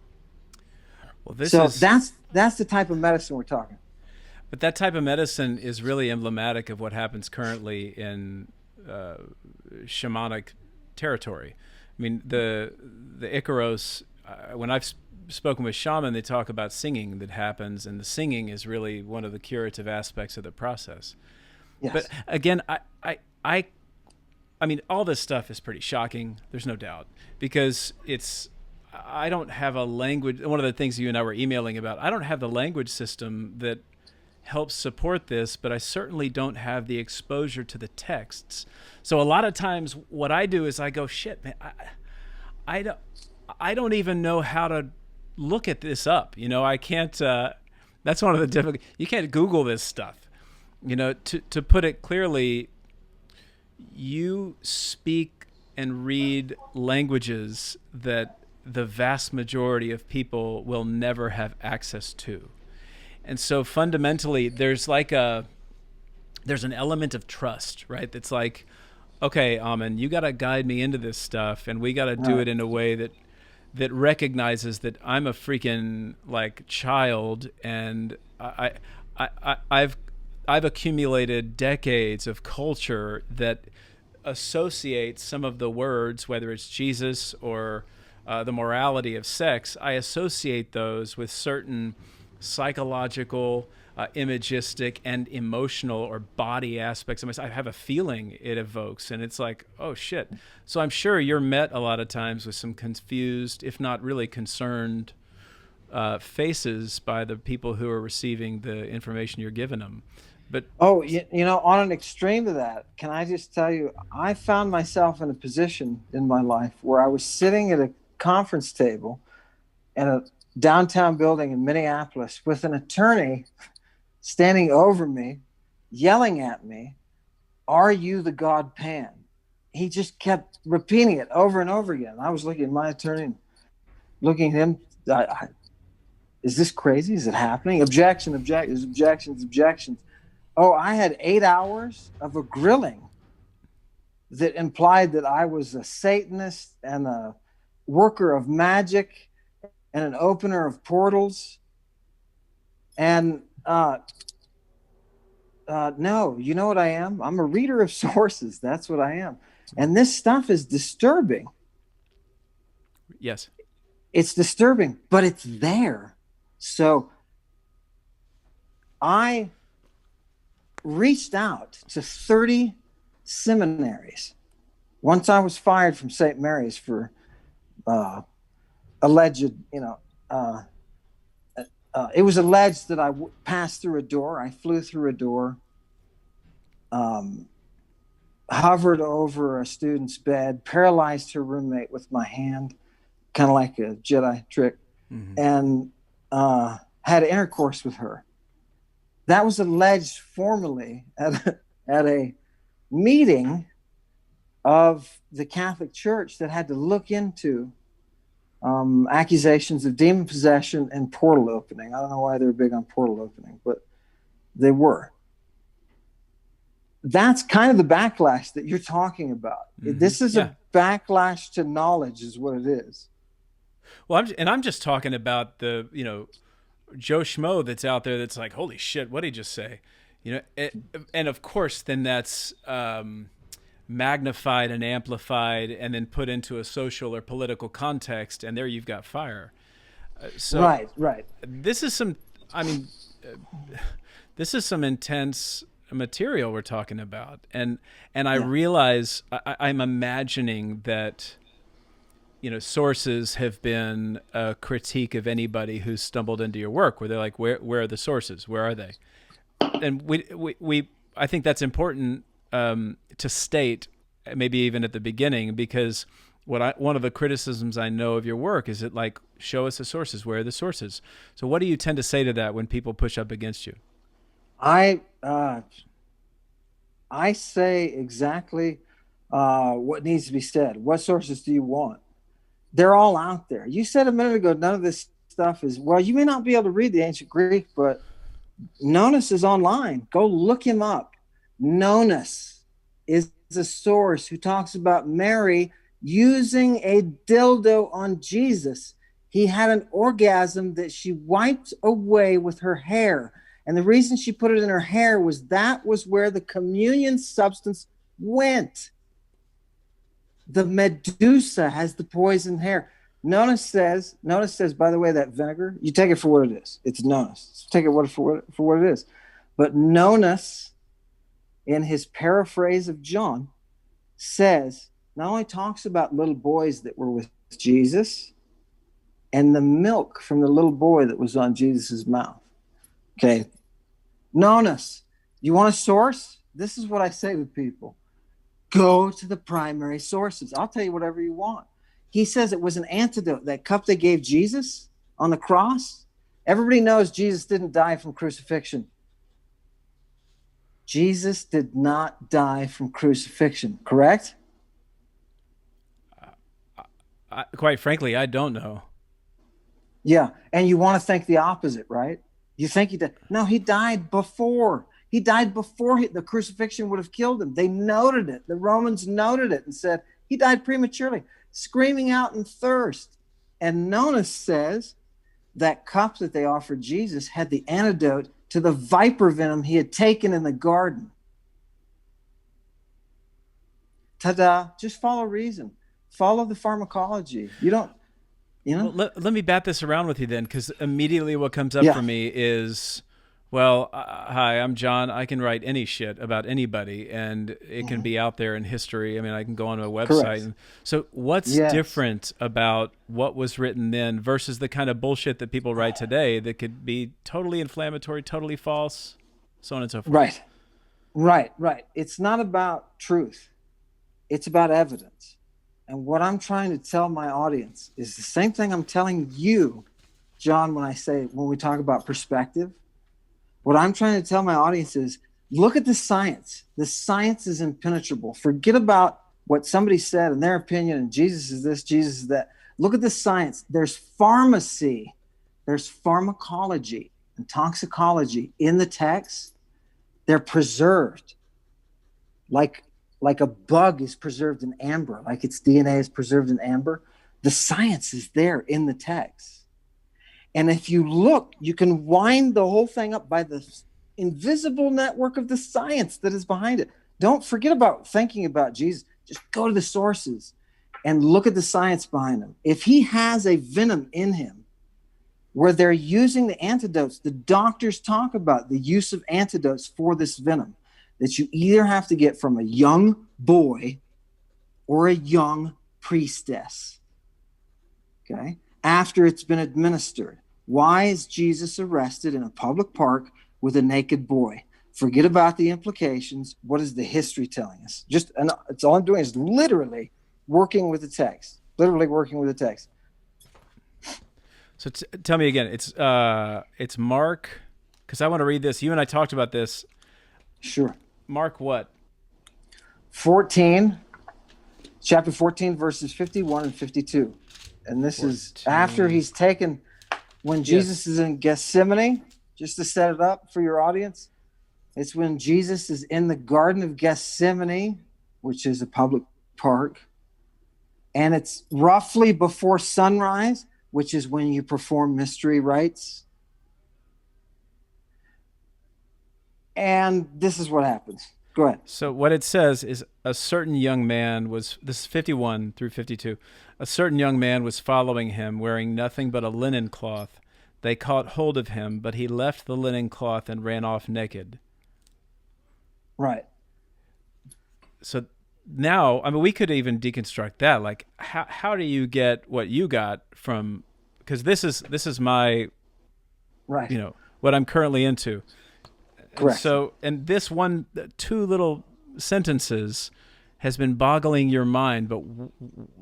Well,
that's the type of medicine we're talking.
But that type of medicine is really emblematic of what happens currently in shamanic territory. I mean, the Icaros, when I've spoken with shaman, they talk about singing that happens, and the singing is really one of the curative aspects of the process. Yes. But again, I mean, all this stuff is pretty shocking. There's no doubt, because I don't have a language. One of the things you and I were emailing about, I don't have the language system that helps support this, but I certainly don't have the exposure to the texts. So a lot of times what I do is I go, shit, man, I don't even know how to look at this up. I can't, that's one of the difficult, you can't Google this stuff. To put it clearly, you speak and read languages that the vast majority of people will never have access to. And so fundamentally, there's an element of trust, right? That's like, okay, Ammon, you got to guide me into this stuff, and we got to do it in a way that recognizes that I'm a freaking child, and I've accumulated decades of culture that associates some of the words, whether it's Jesus or the morality of sex. I associate those with certain psychological, imagistic, and emotional or body aspects of myself. I have a feeling it evokes, and it's like, oh shit. So I'm sure you're met a lot of times with some confused, if not really concerned, faces by the people who are receiving the information you're giving them. But
on an extreme of that, can I just tell you, I found myself in a position in my life where I was sitting at a conference table in a downtown building in Minneapolis with an attorney standing over me, yelling at me, "Are you the God Pan?" He just kept repeating it over and over again. I was looking at my attorney, looking at him. Is this crazy? Is it happening? Objections. Oh, I had 8 hours of a grilling that implied that I was a Satanist and a worker of magic and an opener of portals. And no, you know what I am? I'm a reader of sources. That's what I am. And this stuff is disturbing.
Yes.
It's disturbing, but it's there. So I reached out to 30 seminaries once I was fired from St. Mary's for alleged, it was alleged that I passed through a door. I flew through a door, hovered over a student's bed, paralyzed her roommate with my hand, kind of like a Jedi trick, and had intercourse with her. That was alleged formally at a meeting of the Catholic Church that had to look into accusations of demon possession and portal opening. I don't know why they're big on portal opening, but they were. That's kind of the backlash that you're talking about. This is a backlash to knowledge is what it is.
Well, I'm just talking about the, Joe Schmo that's out there that's like, holy shit, what did he just say? And of course, then that's magnified and amplified and then put into a social or political context, and there you've got fire.
Right.
This is some intense material we're talking about, and I realize I'm imagining that sources have been a critique of anybody who's stumbled into your work, where they're like, where are the sources? Where are they? And we I think that's important to state, maybe even at the beginning, because one of the criticisms I know of your work is that, like, show us the sources. Where are the sources? So what do you tend to say to that when people push up against you?
I say exactly what needs to be said. What sources do you want? They're all out there. You said a minute ago, none of this stuff is, well, you may not be able to read the ancient Greek, but Nonus is online. Go look him up. Nonus is a source who talks about Mary using a dildo on Jesus. He had an orgasm that she wiped away with her hair. And the reason she put it in her hair was that was where the communion substance went. The Medusa has the poison hair. Nonus says, by the way, that vinegar, you take it for what it is. It's Nonus. Take it for what it is. But Nonus, in his paraphrase of John, says, not only talks about little boys that were with Jesus and the milk from the little boy that was on Jesus's mouth. Okay. Nonus, you want a source? This is what I say to people. Go to the primary sources. I'll tell you whatever you want. He says it was an antidote. That cup they gave Jesus on the cross. Everybody knows Jesus didn't die from crucifixion. Jesus did not die from crucifixion, correct?
Quite frankly, I don't know.
Yeah, and you want to think the opposite, right? You think he died. No, he died before. He died before the crucifixion would have killed him. They noted it. The Romans noted it and said he died prematurely, screaming out in thirst. And Nonus says that cup that they offered Jesus had the antidote to the viper venom he had taken in the garden. Ta-da. Just follow reason. Follow the pharmacology. You don't, you know?
Well, let me bat this around with you then, because immediately what comes up for me is, well, hi, I'm John. I can write any shit about anybody, and it can be out there in history. I mean, I can go on a website. And, so what's different about what was written then versus the kind of bullshit that people write today that could be totally inflammatory, totally false, so on and so forth?
Right. It's not about truth. It's about evidence. And what I'm trying to tell my audience is the same thing I'm telling you, John, when we talk about perspective. What I'm trying to tell my audience is, look at the science. The science is impenetrable. Forget about what somebody said in their opinion, and Jesus is this, Jesus is that. Look at the science. There's pharmacy. There's pharmacology and toxicology in the text. They're preserved. Like a bug is preserved in amber, like its DNA is preserved in amber. The science is there in the text. And if you look, you can wind the whole thing up by the invisible network of the science that is behind it. Don't forget about thinking about Jesus. Just go to the sources and look at the science behind him. If he has a venom in him where they're using the antidotes, the doctors talk about the use of antidotes for this venom that you either have to get from a young boy or a young priestess. Okay? After it's been administered. Why is Jesus arrested in a public park with a naked boy? Forget about the implications. What is the history telling us? It's all I'm doing is literally working with the text.
So tell me again. It's Mark, because I want to read this. You and I talked about this.
Sure.
Mark what?
14, chapter 14, verses 51 and 52. And this 14. Is after he's taken, when Jesus is in Gethsemane, just to set it up for your audience. It's when Jesus is in the Garden of Gethsemane, which is a public park. And it's roughly before sunrise, which is when you perform mystery rites. And this is what happens. Go ahead.
So what it says is a certain young man was, this is 51 through 52. A certain young man was following him, wearing nothing but a linen cloth. They caught hold of him, but he left the linen cloth and ran off naked.
Right.
So now, I mean, we could even deconstruct that. Like, how do you get what you got from? Because this is my,
right.
What I'm currently into.
Correct.
So, and this two little sentences has been boggling your mind, but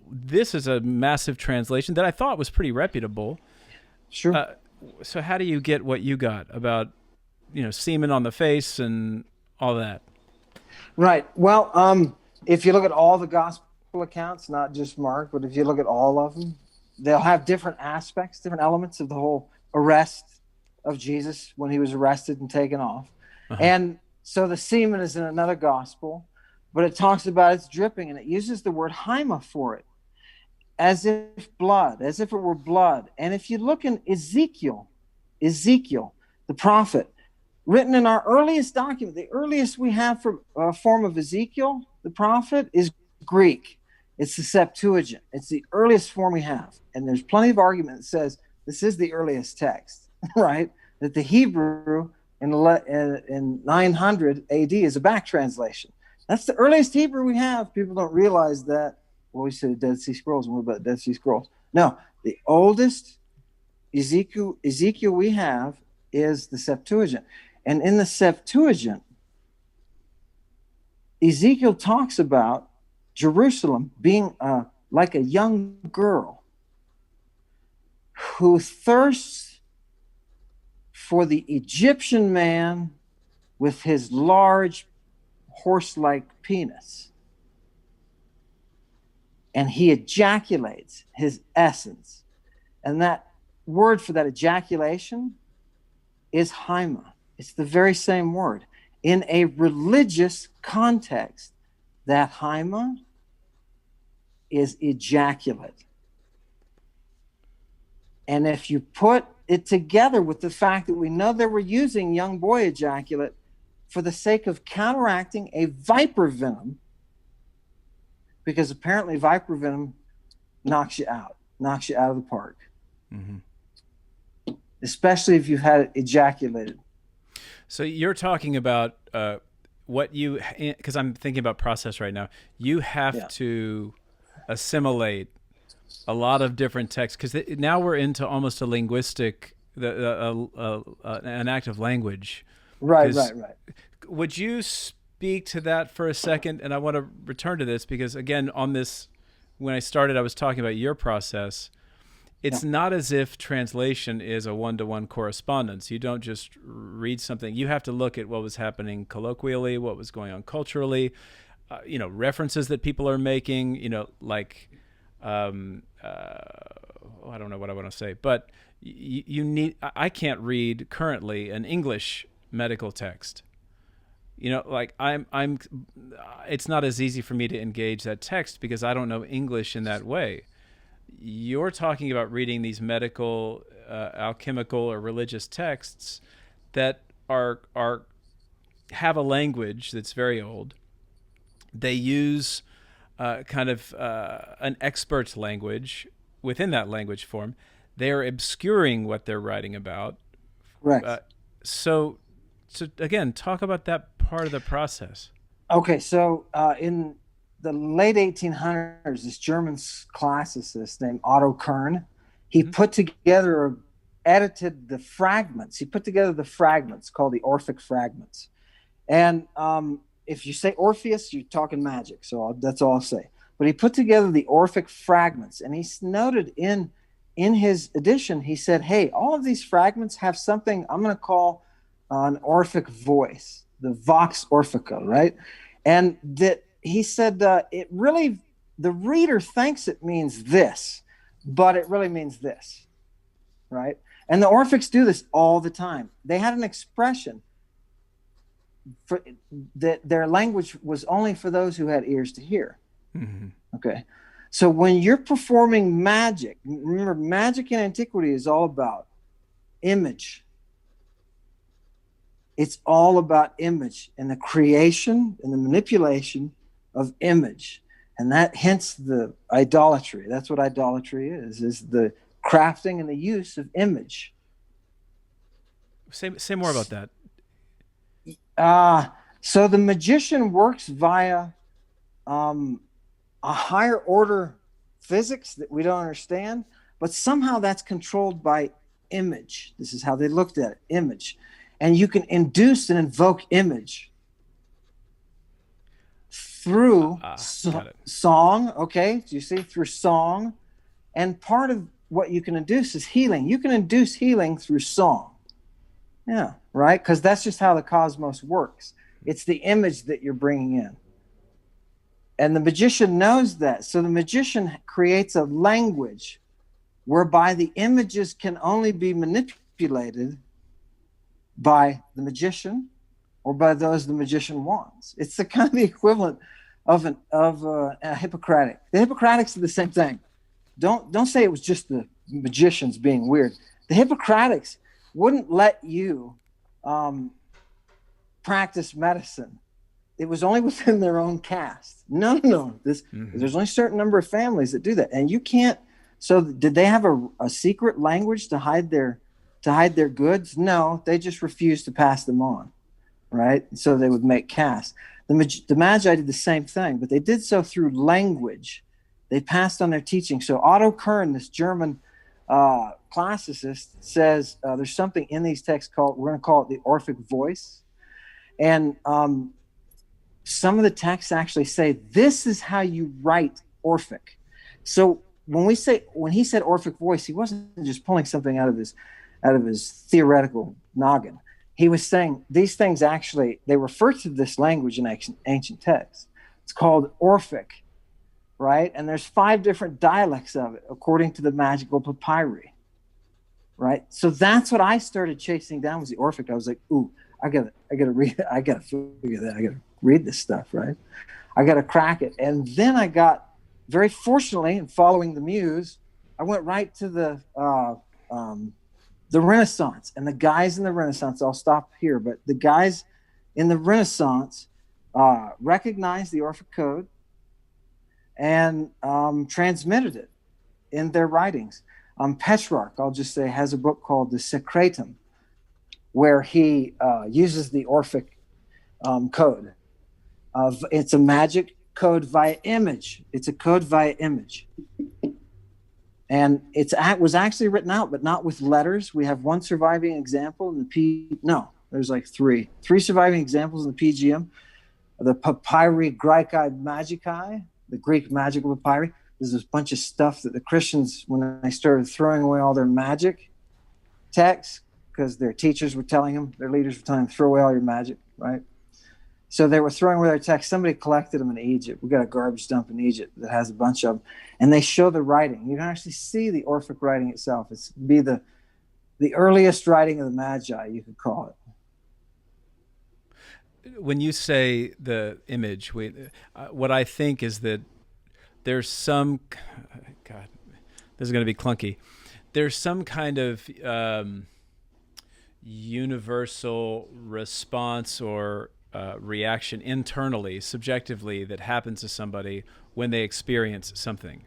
this is a massive translation that I thought was pretty reputable.
Sure.
So how do you get what you got about, semen on the face and all that?
Right. Well, if you look at all the gospel accounts, not just Mark, but if you look at all of them, they'll have different aspects, different elements of the whole arrest of Jesus when he was arrested and taken off. Uh-huh. And so the semen is in another gospel, but it talks about it's dripping, and it uses the word haima for it, as if blood, as if it were blood. And if you look in Ezekiel, the prophet, written in our earliest document, the earliest we have from a form of Ezekiel, the prophet, is Greek. It's the Septuagint. It's the earliest form we have. And there's plenty of argument that says this is the earliest text, right? That the Hebrew in 900 AD is a back translation. That's the earliest Hebrew we have. People don't realize that. Well, we say Dead Sea Scrolls, and what about Dead Sea Scrolls? No, the oldest Ezekiel we have is the Septuagint. And in the Septuagint, Ezekiel talks about Jerusalem being like a young girl who thirsts for the Egyptian man with his large horse-like penis. And he ejaculates his essence. And that word for that ejaculation is haima. It's the very same word. In a religious context, that haima is ejaculate. And if you put it together with the fact that we know they were using young boy ejaculate for the sake of counteracting a viper venom, because apparently viper venom knocks you out of the park. Mm-hmm. Especially if you've had it ejaculated.
So you're talking about what you, because I'm thinking about process right now, you have to assimilate a lot of different texts, because now we're into almost a linguistic, an act of language.
Right.
Would you speak to that for a second? And I want to return to this because, again, on this, when I started, I was talking about your process. It's not as if translation is a one-to-one correspondence. You don't just read something. You have to look at what was happening colloquially, what was going on culturally, references that people are making, like, I don't know what I want to say, but you need, I can't read currently an English medical text. Like it's not as easy for me to engage that text because I don't know English in that way. You're talking about reading these medical, alchemical, or religious texts that have a language that's very old. They use kind of an expert's language within that language form. They're obscuring what they're writing about.
Right.
So again, talk about that part of the process.
Okay, so in the late 1800s, this German classicist named Otto Kern, he put together or edited the fragments. He put together the fragments called the Orthic Fragments. And if you say Orpheus, you're talking magic. So that's all I'll say. But he put together the Orphic Fragments, and he noted in his edition, he said, hey, all of these fragments have something I'm going to call an Orphic voice, the Vox Orphica, right? And that he said it really, the reader thinks it means this, but it really means this, right? And the Orphics do this all the time. They had an expression for that their language was only for those who had ears to hear. Mm-hmm. Okay. So when you're performing magic, remember, magic in antiquity is all about image. It's all about image and the creation and the manipulation of image. And that hence the idolatry. That's what idolatry is the crafting and the use of image.
Say more about that.
So the magician works via a higher order physics that we don't understand, but somehow that's controlled by image. This is how they looked at it, image. And you can induce and invoke image. through
got it.
song. Okay, do you see? Through song. And part of what you can induce is healing. You can induce healing through song. Yeah, right? Because that's just how the cosmos works. It's the image that you're bringing in. And the magician knows that. So the magician creates a language whereby the images can only be manipulated by the magician or by those the magician wants. It's the kind of equivalent of a Hippocratic. The Hippocratics are the same thing. Don't say it was just the magicians being weird. The Hippocratics wouldn't let you practice medicine. It was only within their own caste. No. There's only a certain number of families that do that, and you can't. So did they have a secret language to hide their goods? No, they just refused to pass them on, right? So they would make castes. The Magi did the same thing, but they did so through language. They passed on their teaching. So Otto Kern, this German classicist, says there's something in these texts we're going to call it the Orphic voice. And some of the texts actually say this is how you write Orphic. So when he said Orphic voice, he wasn't just pulling something out of his theoretical noggin. He was saying these things actually, they refer to this language in ancient texts. It's called Orphic, right? And there's 5 different dialects of it according to the magical papyri, right? So that's what I started chasing down, was the Orphic. I was like, ooh, I gotta read it. I gotta figure that. I gotta read this stuff, right? I gotta crack it. And then I got, very fortunately, in following the Muse, I went right to the Renaissance. And the guys in the Renaissance, I'll stop here, but the guys in the Renaissance recognized the Orphic code and transmitted it in their writings. Petrarch, I'll just say, has a book called the Secretum, where he uses the Orphic code. It's a magic code via image. It's a code via image. And it was actually written out, but not with letters. We have one surviving example in the there's like three surviving examples in the PGM. The Papyri Graeci Magici, the Greek magical papyri. There's this bunch of stuff that the Christians, when they started throwing away all their magic texts, because their teachers were telling them, their leaders were telling them, throw away all your magic, right? So they were throwing away their texts. Somebody collected them in Egypt. We got a garbage dump in Egypt that has a bunch of them. And they show the writing. You can actually see the Orphic writing itself. It's be the earliest writing of the Magi, you could call
it. When you say the image, what I think is that there's some, God, this is going to be clunky. There's some kind of universal response or reaction internally, subjectively, that happens to somebody when they experience something.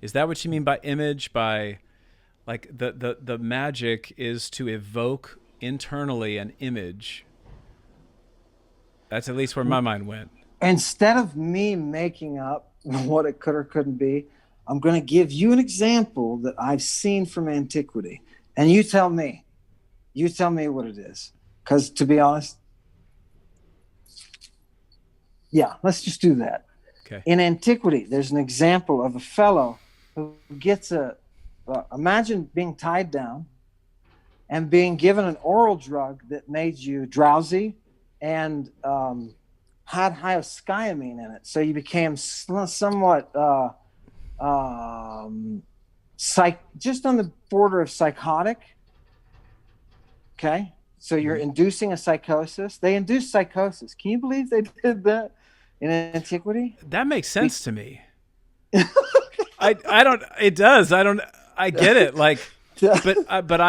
Is that what you mean by image? By like the magic is to evoke internally an image? That's at least where my mind went.
Instead of me making up what it could or couldn't be, I'm going to give you an example that I've seen from Antiquity, and you tell me what it is. Because to be honest, yeah, let's just do that.
Okay.
In Antiquity, there's an example of a fellow who gets imagine being tied down and being given an oral drug that made you drowsy and had hyoscyamine in it. So you became somewhat just on the border of psychotic. Okay. So you're inducing a psychosis. They induced psychosis. Can you believe they did that in Antiquity?
That makes sense to me. I don't. It does. I don't. I get it. Like, but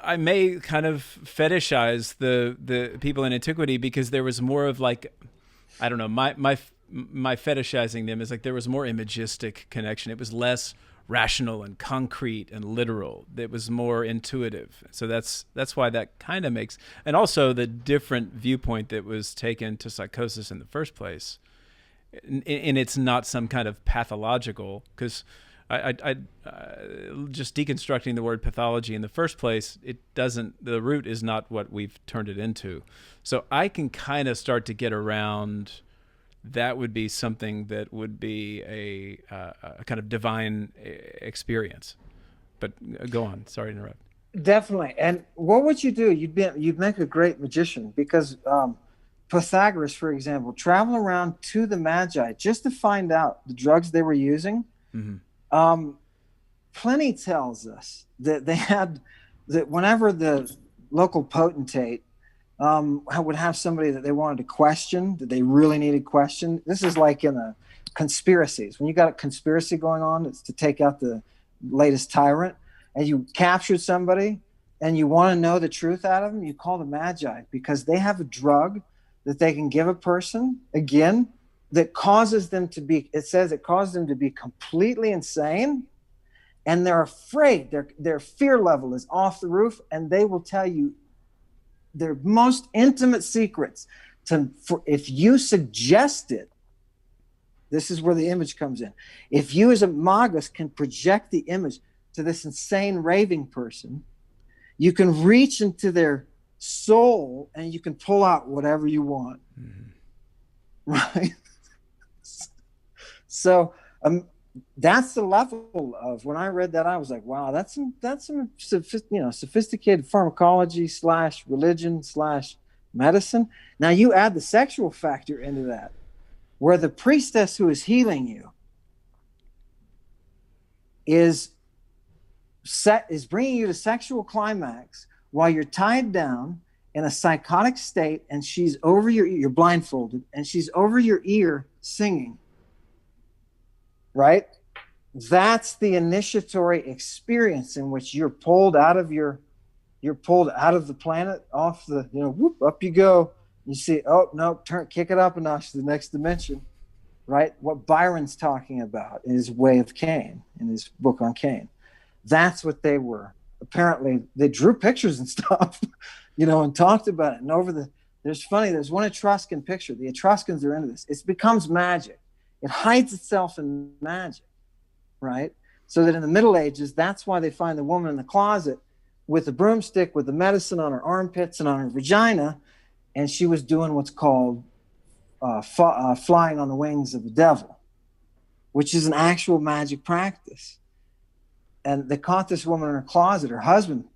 I may kind of fetishize the people in Antiquity because there was more of like, I don't know. My fetishizing them is like there was more imagistic connection. It was less rational and concrete and literal. It was more intuitive. So that's why that kind of makes, and also the different viewpoint that was taken to psychosis in the first place. And it's not some kind of pathological, because I just deconstructing the word pathology in the first place, the root is not what we've turned it into. So I can kind of start to get around that would be something that would be a kind of divine experience. But go on. Sorry to interrupt.
Definitely. And what would you do? You'd make a great magician, because Pythagoras, for example, traveled around to the Magi just to find out the drugs they were using. Mm-hmm. Pliny tells us that they had that whenever the local potentate would have somebody that they wanted to question, that they really needed questioned. This is like in the conspiracies. When you got a conspiracy going on, it's to take out the latest tyrant, and you captured somebody and you want to know the truth out of them, you call the Magi, because they have a drug that they can give a person, again, that causes them to be, it says it causes them to be completely insane, and they're afraid. Their fear level is off the roof, and they will tell you their most intimate secrets. If you suggest it, this is where the image comes in. If you as a magus can project the image to this insane raving person, you can reach into their soul and you can pull out whatever you want. Mm-hmm. Right? So that's the level of, when I read that, I was like, wow, that's some sophisticated pharmacology / religion / medicine. Now you add the sexual factor into that, where the priestess who is healing you is bringing you to sexual climax while you're tied down in a psychotic state, and she's over you're blindfolded, and she's over your ear singing. Right? That's the initiatory experience in which you're pulled out of the planet, off the, whoop, up you go. You see, oh no, kick it up a notch to the next dimension. Right? What Byron's talking about in his Way of Cain, in his book on Cain. That's what they were. Apparently they drew pictures and stuff, and talked about it. And there's one Etruscan picture. The Etruscans are into this. It becomes magic. It hides itself in magic, right? So that in the Middle Ages, that's why they find the woman in the closet with the broomstick, with the medicine on her armpits and on her vagina, and she was doing what's called flying on the wings of the devil, which is an actual magic practice. And they caught this woman in her closet. Her husband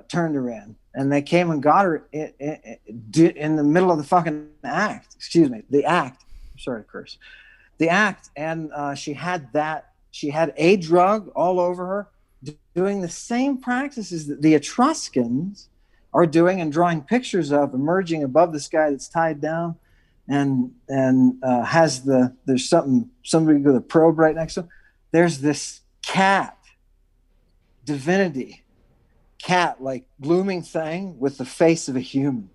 turned her in, and they came and got her in the middle of the fucking act. Excuse me, the act. I'm sorry to curse. The act, and she had a drug all over her, doing the same practices that the Etruscans are doing and drawing pictures of, emerging above this guy that's tied down, and there's somebody with a probe right next to him. There's this divinity cat, like blooming thing with the face of a human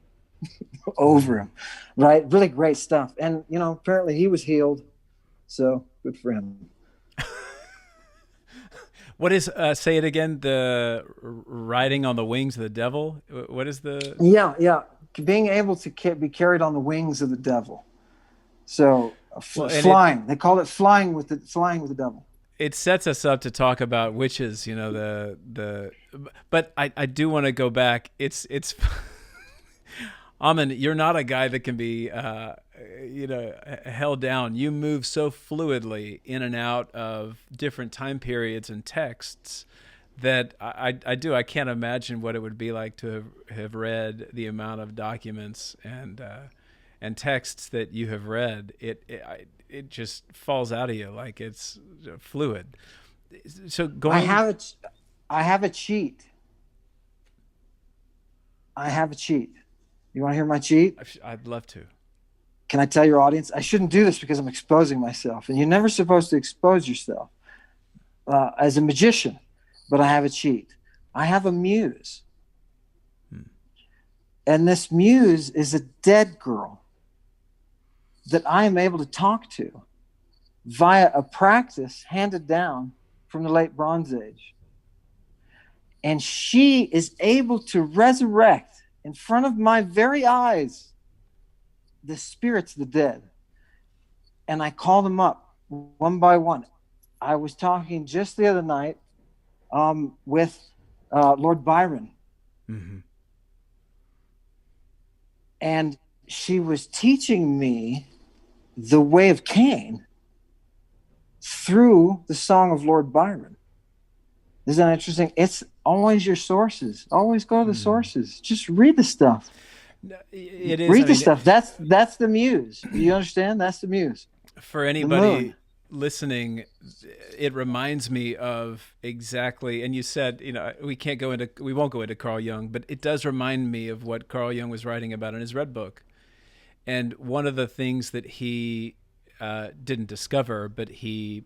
over him, right? Really great stuff. And apparently he was healed, so good for him.
What is say it again? The riding on the wings of the devil. What is the?
Yeah, being able to be carried on the wings of the devil. So flying. They call it flying with the devil.
It sets us up to talk about witches, but I do want to go back. It's Ammon, you're not a guy that can be, held down. You move so fluidly in and out of different time periods and texts that I can't imagine what it would be like to have read the amount of documents and texts that you have read. It just falls out of you like it's fluid. So going,
I have a cheat. You want to hear my cheat?
I'd love to.
Can I tell your audience? I shouldn't do this because I'm exposing myself, and you're never supposed to expose yourself as a magician. But I have a cheat. I have a muse, and this muse is a dead girl that I am able to talk to via a practice handed down from the late Bronze Age. And she is able to resurrect in front of my very eyes the spirits of the dead. And I call them up one by one. I was talking just the other night with Lord Byron. Mm-hmm. And she was teaching me the way of Cain through the song of Lord Byron. Isn't that interesting? It's always your sources. Always go to the sources. Just read the stuff.
It is.
Read the stuff. That's the muse. Do you understand? That's the muse.
For anybody listening, it reminds me of exactly, and you said, we won't go into Carl Jung, but it does remind me of what Carl Jung was writing about in his Red Book. And one of the things that he didn't discover, but he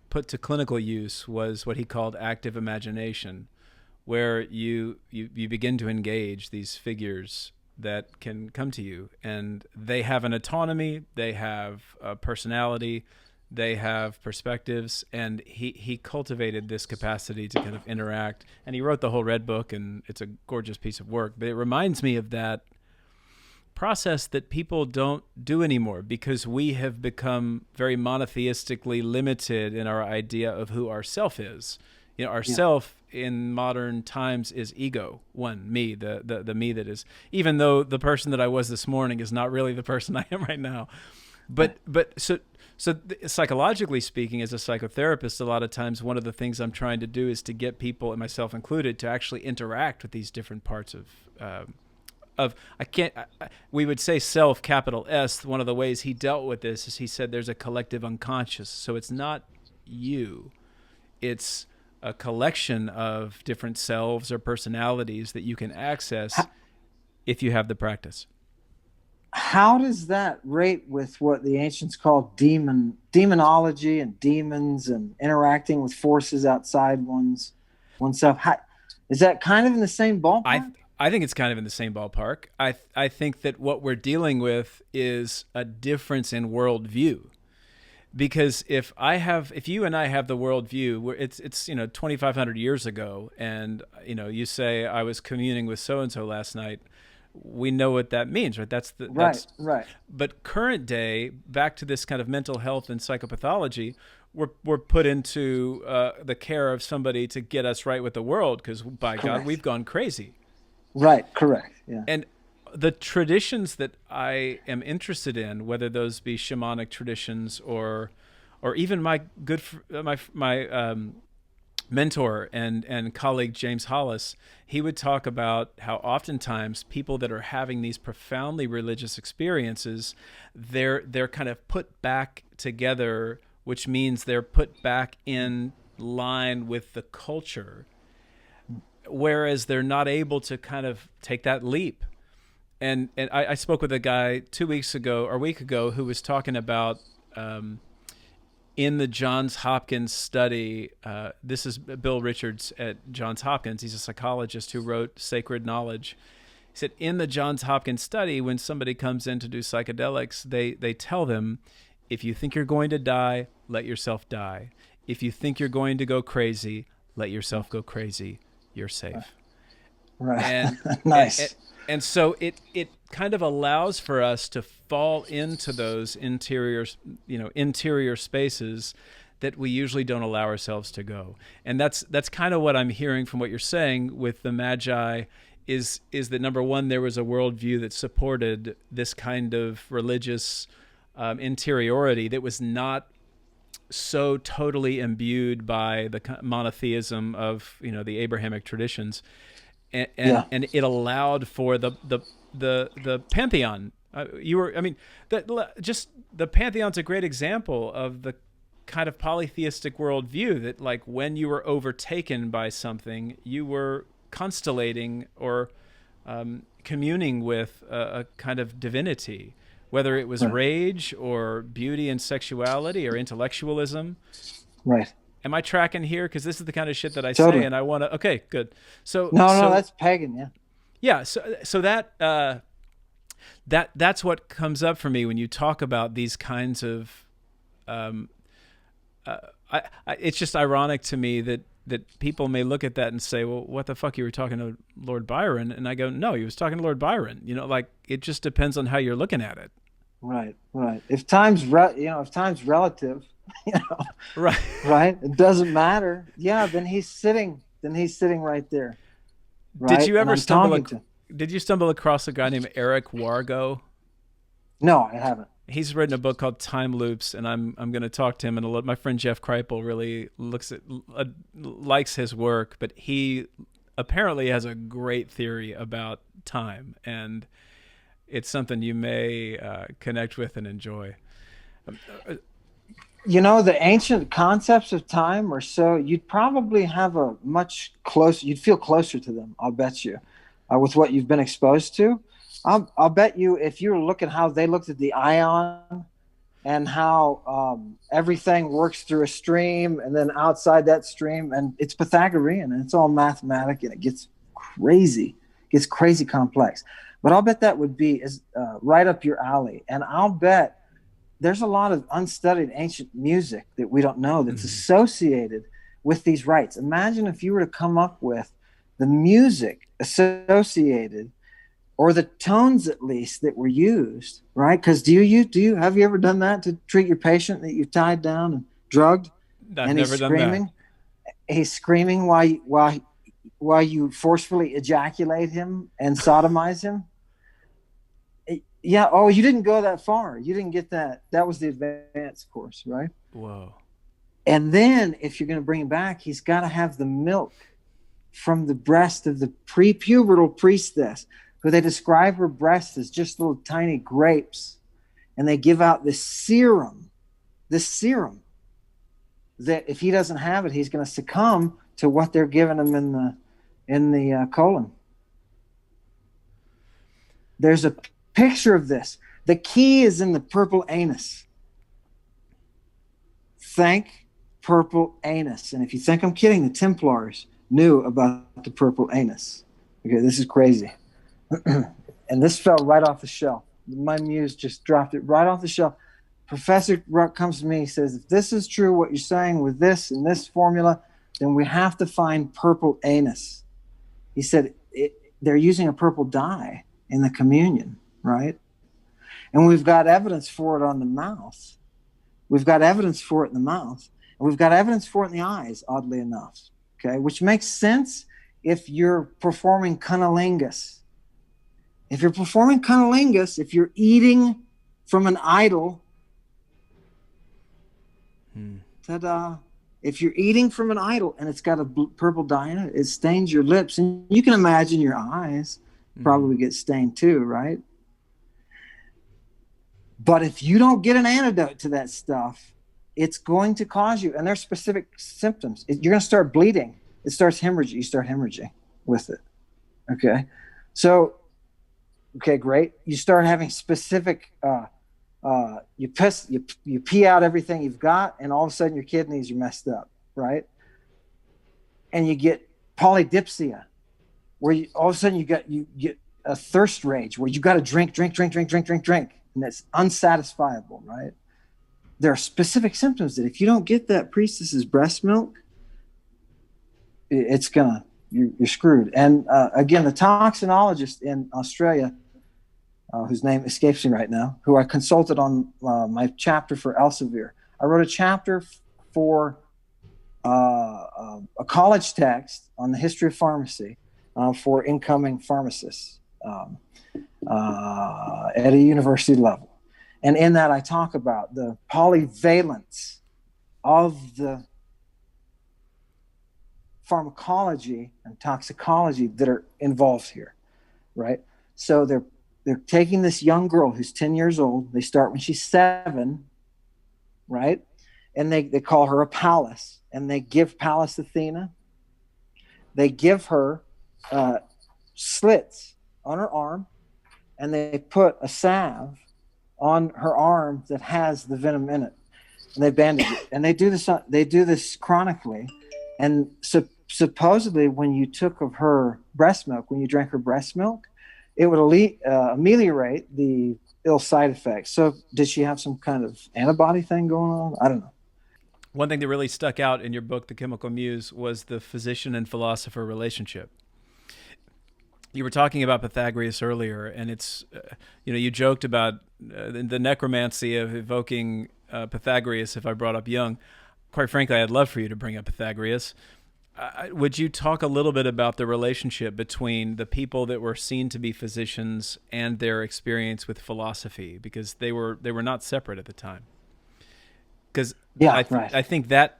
put to clinical use, was what he called active imagination, where you begin to engage these figures that can come to you, and they have an autonomy, they have a personality, they have perspectives, and he cultivated this capacity to kind of interact, and he wrote the whole Red Book, and it's a gorgeous piece of work. But it reminds me of that process that people don't do anymore, because we have become very monotheistically limited in our idea of who our self is. Our self in modern times is ego, me, the me that is, even though the person that I was this morning is not really the person I am right now. But so psychologically speaking, as a psychotherapist, a lot of times one of the things I'm trying to do is to get people, and myself included, to actually interact with these different parts we would say self, capital S. One of the ways he dealt with this is he said there's a collective unconscious. So it's not you, it's a collection of different selves or personalities that you can access if you have the practice.
How does that rate with what the ancients called demonology and demons and interacting with forces outside oneself? Is that kind of in the same ballpark?
I think it's kind of in the same ballpark. I think that what we're dealing with is a difference in worldview. Because if you and I have the worldview, where it's 2,500 years ago, and you say I was communing with so and so last night, we know what that means, right? Right. But current day, back to this kind of mental health and psychopathology, we're put into the care of somebody to get us right with the world, because by Correct. God, we've gone crazy.
Right. Correct. Yeah.
And the traditions that I am interested in, whether those be shamanic traditions or even my mentor and colleague James Hollis, he would talk about how oftentimes people that are having these profoundly religious experiences, they're kind of put back together, which means they're put back in line with the culture, whereas they're not able to kind of take that leap. And I spoke with a guy 2 weeks ago or a week ago who was talking about in the Johns Hopkins study. This is Bill Richards at Johns Hopkins. He's a psychologist who wrote Sacred Knowledge. He said in the Johns Hopkins study, when somebody comes in to do psychedelics, they tell them, if you think you're going to die, let yourself die. If you think you're going to go crazy, let yourself go crazy. You're safe.
Right.
And
nice.
And so it kind of allows for us to fall into those interior spaces that we usually don't allow ourselves to go. And that's kind of what I'm hearing from what you're saying with the Magi is that, number one, there was a worldview that supported this kind of religious interiority that was not so totally imbued by the monotheism of the Abrahamic traditions. And it allowed for the pantheon. The pantheon's a great example of the kind of polytheistic worldview that, like, when you were overtaken by something, you were constellating or communing with a kind of divinity, whether it was rage or beauty and sexuality or intellectualism.
Right.
Am I tracking here? Because this is the kind of shit that I
Totally.
say, and I want to. Okay, good. So
no, that's pagan, yeah.
Yeah. So that's what comes up for me when you talk about these kinds of. It's just ironic to me that people may look at that and say, "Well, what the fuck? You were talking to Lord Byron?" And I go, "No, he was talking to Lord Byron." Like, it just depends on how you're looking at it.
Right. If time's relative. Right. It doesn't matter. Yeah. Then he's sitting right there. Right?
Did you ever Did you stumble across a guy named Eric Wargo?
No, I haven't.
He's written a book called Time Loops, and I'm going to talk to him. And my friend Jeff Kripal really likes his work, but he apparently has a great theory about time, and it's something you may connect with and enjoy.
You know, the ancient concepts of time are so, you'd probably have a much closer, you'd feel closer to them, I'll bet you, with what you've been exposed to. I'll bet you if you look at how they looked at the ion and how everything works through a stream and then outside that stream, and it's Pythagorean and it's all mathematic and it gets crazy complex. But I'll bet that would be right up your alley. And I'll bet there's a lot of unstudied ancient music that we don't know that's associated with these rites. Imagine if you were to come up with the music associated, or the tones at least, that were used, right? Because have you ever done that to treat your patient that you've tied down and drugged?
I've never done that.
He's screaming while you forcefully ejaculate him and sodomize him. Yeah. Oh, you didn't go that far. You didn't get that. That was the advanced course, right?
Whoa.
And then if you're going to bring him back, he's got to have the milk from the breast of the prepubertal priestess, who they describe her breasts as just little tiny grapes. And they give out this serum that if he doesn't have it, he's going to succumb to what they're giving him in the colon. There's a picture of this. The key is in the purple anus. Think purple anus. And if you think I'm kidding, the Templars knew about the purple anus. Okay, this is crazy. And this fell right off the shelf. My muse just dropped it right off the shelf. Professor Ruck comes to me, he says, if this is true, what you're saying with this and this formula, then we have to find purple anus. He said, they're using a purple dye in the communion, right? And we've got evidence for it on the mouth. We've got evidence for it in the mouth. And we've got evidence for it in the eyes, oddly enough, okay? Which makes sense if you're performing cunnilingus. If you're performing cunnilingus, if you're eating from an idol, ta-da! If you're eating from an idol and it's got a purple dye in it, it stains your lips. And you can imagine your eyes probably get stained too, right? But if you don't get an antidote to that stuff, it's going to cause you, and there's specific symptoms. You're going to start bleeding. It starts hemorrhaging. You start hemorrhaging with it. Okay. So, okay, great. You start having specific, you pee out everything you've got, and all of a sudden your kidneys are messed up, right? And you get polydipsia, where all of a sudden you get a thirst rage, where you got to drink, and it's unsatisfiable, right? There are specific symptoms that if you don't get that priestess's breast milk, you're screwed. And again, the toxinologist in Australia, whose name escapes me right now, who I consulted on my chapter for Elsevier. I wrote a chapter for a college text on the history of pharmacy for incoming pharmacists at a university level. And in that, I talk about the polyvalence of the pharmacology and toxicology that are involved here, right? So they're taking this young girl who's 10 years old. They start when she's 7, right? And they call her a Pallas, and they give Pallas Athena. They give her slits on her arm, and they put a salve on her arm that has the venom in it, and they bandage it. And they do this chronically. And supposedly, when you took of her breast milk, when you drank her breast milk, it would ameliorate the ill side effects. So did she have some kind of antibody thing going on? I don't know.
One thing that really stuck out in your book, The Chemical Muse, was the physician and philosopher relationship. You were talking about Pythagoras earlier, and it's, you joked about the necromancy of evoking Pythagoras if I brought up Jung. Quite frankly, I'd love for you to bring up Pythagoras. Would you talk a little bit about the relationship between the people that were seen to be physicians and their experience with philosophy, because they were not separate at the time? Because I think that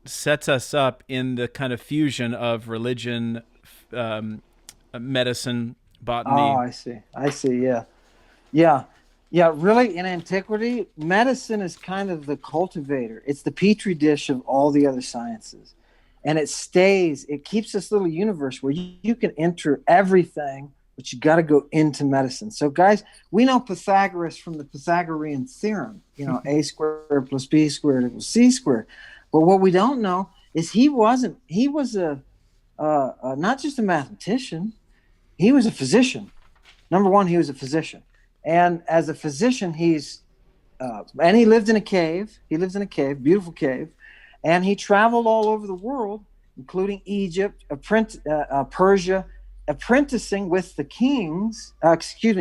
sets us up in the kind of fusion of religion, medicine, botany.
Oh, I see. Yeah. Really, in antiquity, medicine is kind of the cultivator. It's the petri dish of all the other sciences. And it keeps this little universe where you can enter everything, but you got to go into medicine. So, guys, we know Pythagoras from the Pythagorean theorem, a squared plus b squared equals c squared. But what we don't know is he was not just a mathematician, he was a physician. Number one, he was a physician. And as a physician, and he lived in a cave. He lives in a cave, beautiful cave. And he traveled all over the world, including Egypt, Persia, apprenticing with the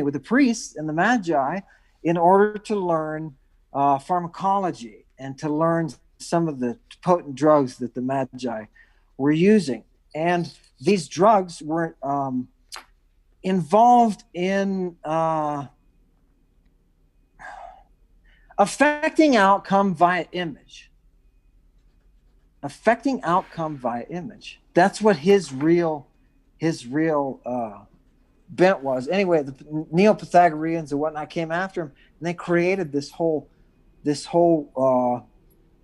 with the priests and the Magi in order to learn pharmacology and to learn some of the potent drugs that the Magi were using. And these drugs were involved in affecting outcome via image. That's what his real bent was. Anyway, the Neo-Pythagoreans and whatnot came after him, and they created this whole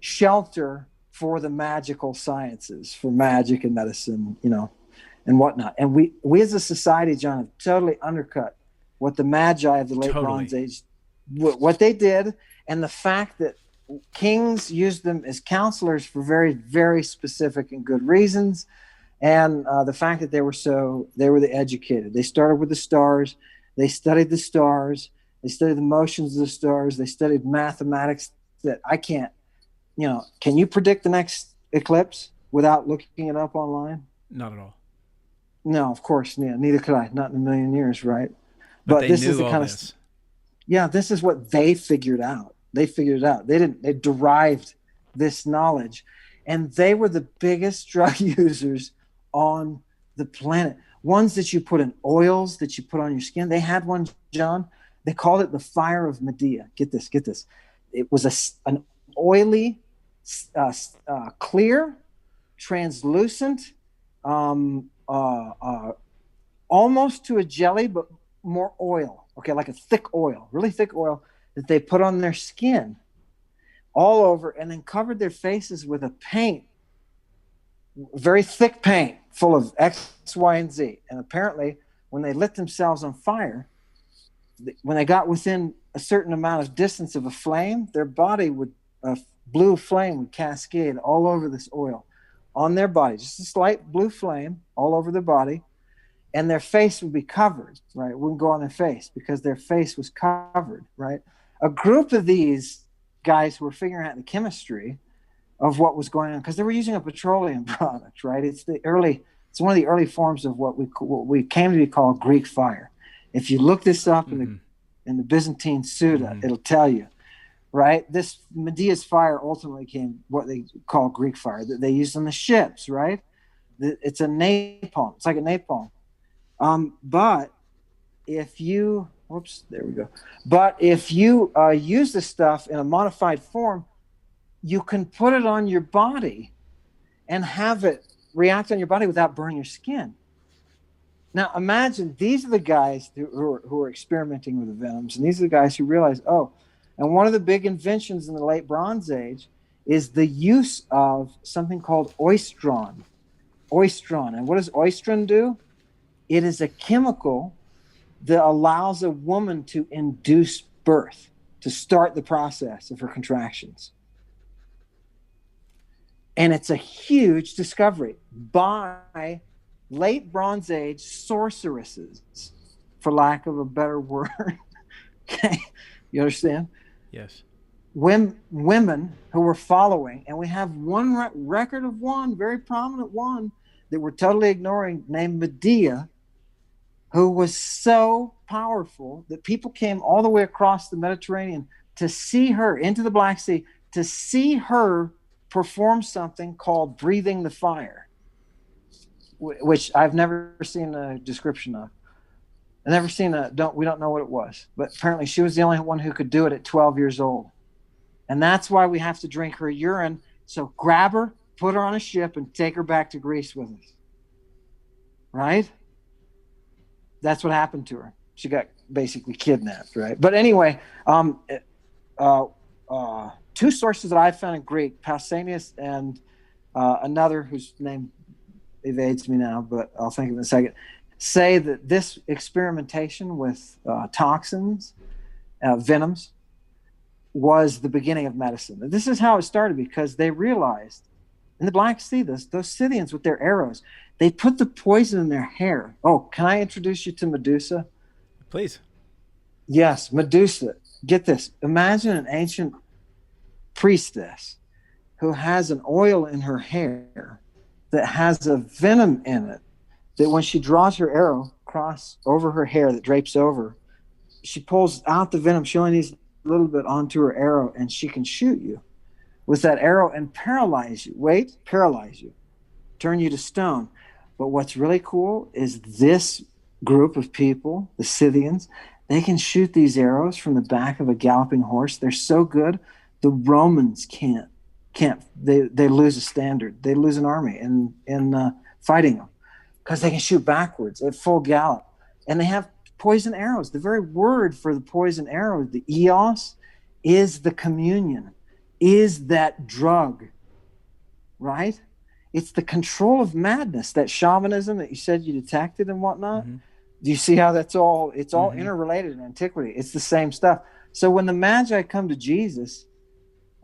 shelter for the magical sciences, for magic and medicine, and whatnot. And we as a society, John, have totally undercut what the Magi of the late Bronze Age, what they did, and the fact that kings used them as counselors for very, very specific and good reasons. And the fact that they were the educated. They started with the stars. They studied the stars. They studied the motions of the stars. They studied mathematics that I can't, can you predict the next eclipse without looking it up online?
Not at all.
No, of course. Yeah, neither could I. Not in a million years, right?
But this is the kind of.
Yeah, this is what they figured out. They figured it out. They derived this knowledge, and they were the biggest drug users on the planet. Ones that you put in oils that you put on your skin. They had one, John. They called it the fire of Medea. Get this. It was an oily, clear, translucent, almost to a jelly, but more oil. Okay, like a thick oil, really thick oil that they put on their skin all over, and then covered their faces with a paint, very thick paint full of X, Y, and Z. And apparently, when they lit themselves on fire, when they got within a certain amount of distance of a flame, their body blue flame would cascade all over this oil on their body, just a slight blue flame all over their body. And their face would be covered, right? It wouldn't go on their face because their face was covered, right? A group of these guys who were figuring out the chemistry of what was going on, because they were using a petroleum product, right? It's one of the early forms of what we came to be called Greek fire. If you look this up in the Byzantine Suda, it'll tell you, right? This Medea's fire ultimately became what they call Greek fire that they used on the ships, right? It's a napalm. It's like a napalm. But if you use this stuff in a modified form, you can put it on your body and have it react on your body without burning your skin. Now, imagine these are the guys who are experimenting with the venoms, and these are the guys who realize, and one of the big inventions in the late Bronze Age is the use of something called oestron. And what does oestron do? It is a chemical that allows a woman to induce birth, to start the process of her contractions. And it's a huge discovery by late Bronze Age sorceresses, for lack of a better word. Okay, you understand?
Yes.
Women who were following, and we have one record of one, very prominent one, that we're totally ignoring, named Medea, who was so powerful that people came all the way across the Mediterranean to see her, into the Black Sea, to see her perform something called breathing the fire, which I've never seen a description of. I've never seen we don't know what it was, but apparently she was the only one who could do it at 12 years old. And that's why we have to drink her urine. So grab her, put her on a ship, and take her back to Greece with us. Right? That's what happened to her. She got basically kidnapped, right? But anyway, two sources that I found in Greek, Pausanias and another whose name evades me now, but I'll think of it in a second, say that this experimentation with toxins, venoms, was the beginning of medicine. This is how it started, because they realized in the Black Sea, those Scythians with their arrows, they put the poison in their hair. Oh, can I introduce you to Medusa?
Please.
Yes, Medusa. Get this. Imagine an ancient priestess who has an oil in her hair that has a venom in it, that when she draws her arrow across over her hair that drapes over, she pulls out the venom. She only needs a little bit onto her arrow, and she can shoot you with that arrow and paralyze you. Paralyze you. Turn you to stone. But what's really cool is this group of people, the Scythians, they can shoot these arrows from the back of a galloping horse. They're so good, the Romans can't. They lose a standard. They lose an army in fighting them, because they can shoot backwards at full gallop. And they have poison arrows. The very word for the poison arrow, the eos, is the communion, is that drug, right? It's the control of madness, that shamanism that you said you detected and whatnot. Mm-hmm. Do you see how it's all mm-hmm. interrelated in antiquity? It's the same stuff. So when the Magi come to Jesus,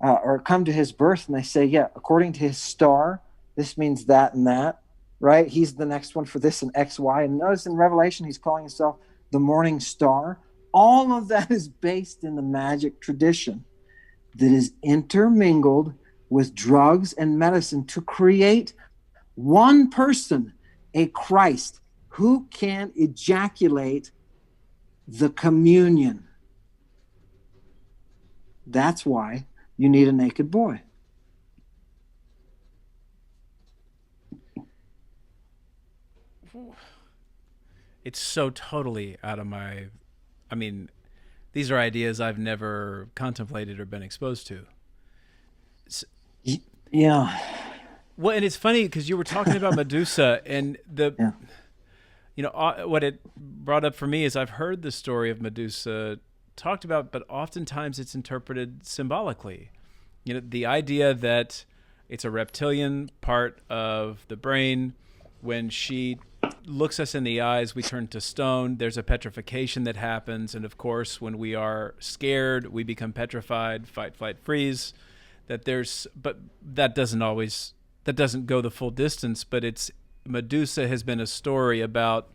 or come to his birth, and they say, yeah, according to his star, this means that and that, right? He's the next one for this and X, Y. And notice in Revelation, he's calling himself the morning star. All of that is based in the magic tradition that is intermingled with drugs and medicine to create one person, a Christ, who can ejaculate the communion. That's why you need a naked boy.
It's so totally out of my... I mean, these are ideas I've never contemplated or been exposed to.
Yeah.
Well, and it's funny because you were talking about Medusa, and what it brought up for me is I've heard the story of Medusa talked about, but oftentimes it's interpreted symbolically. The idea that it's a reptilian part of the brain. When she looks us in the eyes, we turn to stone. There's a petrification that happens. And of course, when we are scared, we become petrified, fight, flight, freeze. But that doesn't go the full distance. But Medusa has been a story about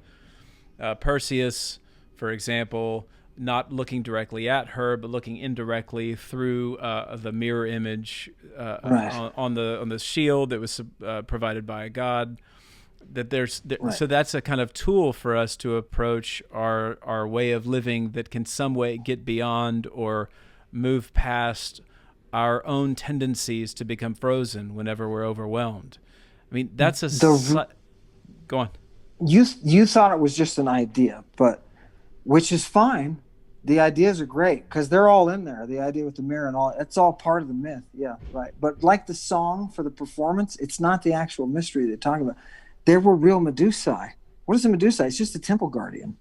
Perseus, for example, not looking directly at her, but looking indirectly through the mirror image right. on the shield that was provided by a god. Right. So that's a kind of tool for us to approach our way of living that can some way get beyond or move past our own tendencies to become frozen whenever we're overwhelmed. I mean, that's go on.
You thought it was just an idea, which is fine. The ideas are great because they're all in there. The idea with the mirror and all, it's all part of the myth. Yeah, right. But like the song for the performance, it's not the actual mystery they're talking about. There were real Medusae. What is a Medusa? It's just a temple guardian.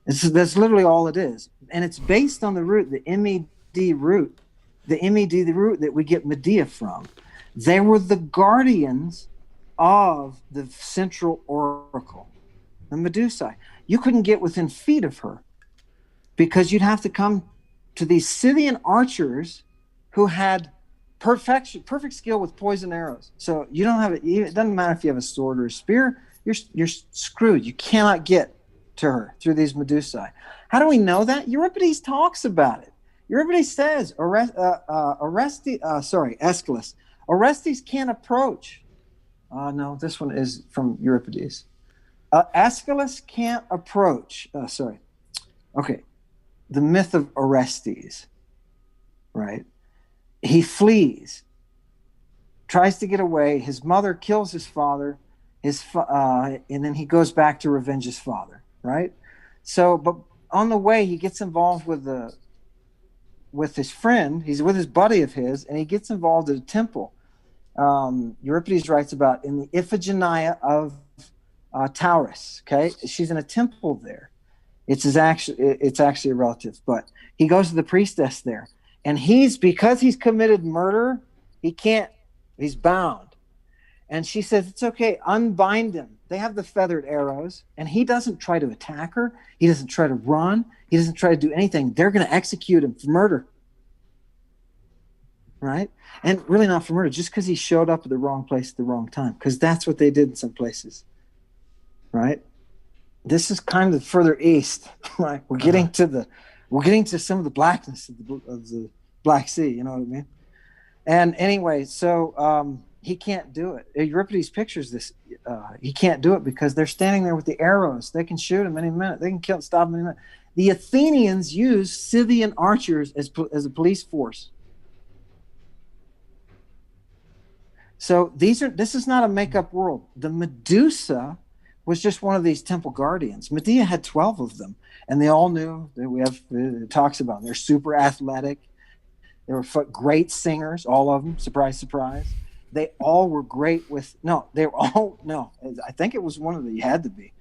That's literally all it is. And it's based on the root, the MED root, the root that we get Medea from. They were the guardians of the central oracle, the Medusae. You couldn't get within feet of her because you'd have to come to these Scythian archers who had perfect skill with poison arrows. So you don't have it doesn't matter if you have a sword or a spear, you're screwed. You cannot get to her through these Medusae. How do we know that? Euripides talks about it. Euripides says Aeschylus. Orestes can't approach. No, this one is from Euripides. Aeschylus can't approach. Okay. The myth of Orestes, right? He flees tries to get away. His mother kills his father, and then he goes back to revenge his father, right? So, but on the way, he gets involved with his friend. He's with his buddy of his, and he gets involved at a temple. Euripides writes about in the Iphigenia of Taurus. Okay, she's in a temple there. It's actually a relative, but he goes to the priestess there, and because he's committed murder, he's bound. And she says, it's okay, unbind him. They have the feathered arrows, and he doesn't try to attack her. He doesn't try to run. He doesn't try to do anything. They're going to execute him for murder. Right? And really not for murder, just because he showed up at the wrong place at the wrong time, because that's what they did in some places. Right? This is kind of further east. Right? We're getting to some of the blackness of the Black Sea, you know what I mean? And anyway, so he can't do it. Euripides pictures this. He can't do it because they're standing there with the arrows. They can shoot him any minute. They can stop him any minute. The Athenians used Scythian archers as a police force. So this is not a make-up world. The Medusa was just one of these temple guardians. Medea had 12 of them, and they all knew that it talks about them. They're super athletic. They were great singers, all of them. Surprise, surprise. They all were great I think it was one of the, you had to be.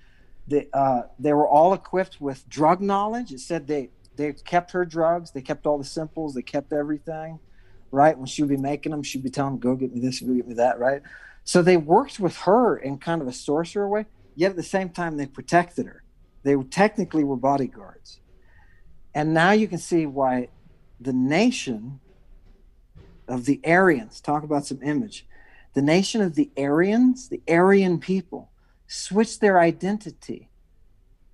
They were all equipped with drug knowledge. It said they kept her drugs. They kept all the simples. They kept everything, right? When she would be making them, she'd be telling them, go get me this and go get me that, right? So they worked with her in kind of a sorcerer way, yet at the same time, they protected her. They technically were bodyguards. And now you can see why the nation of the Aryans, talk about some image. The nation of the Aryans, the Aryan people, switched their identity.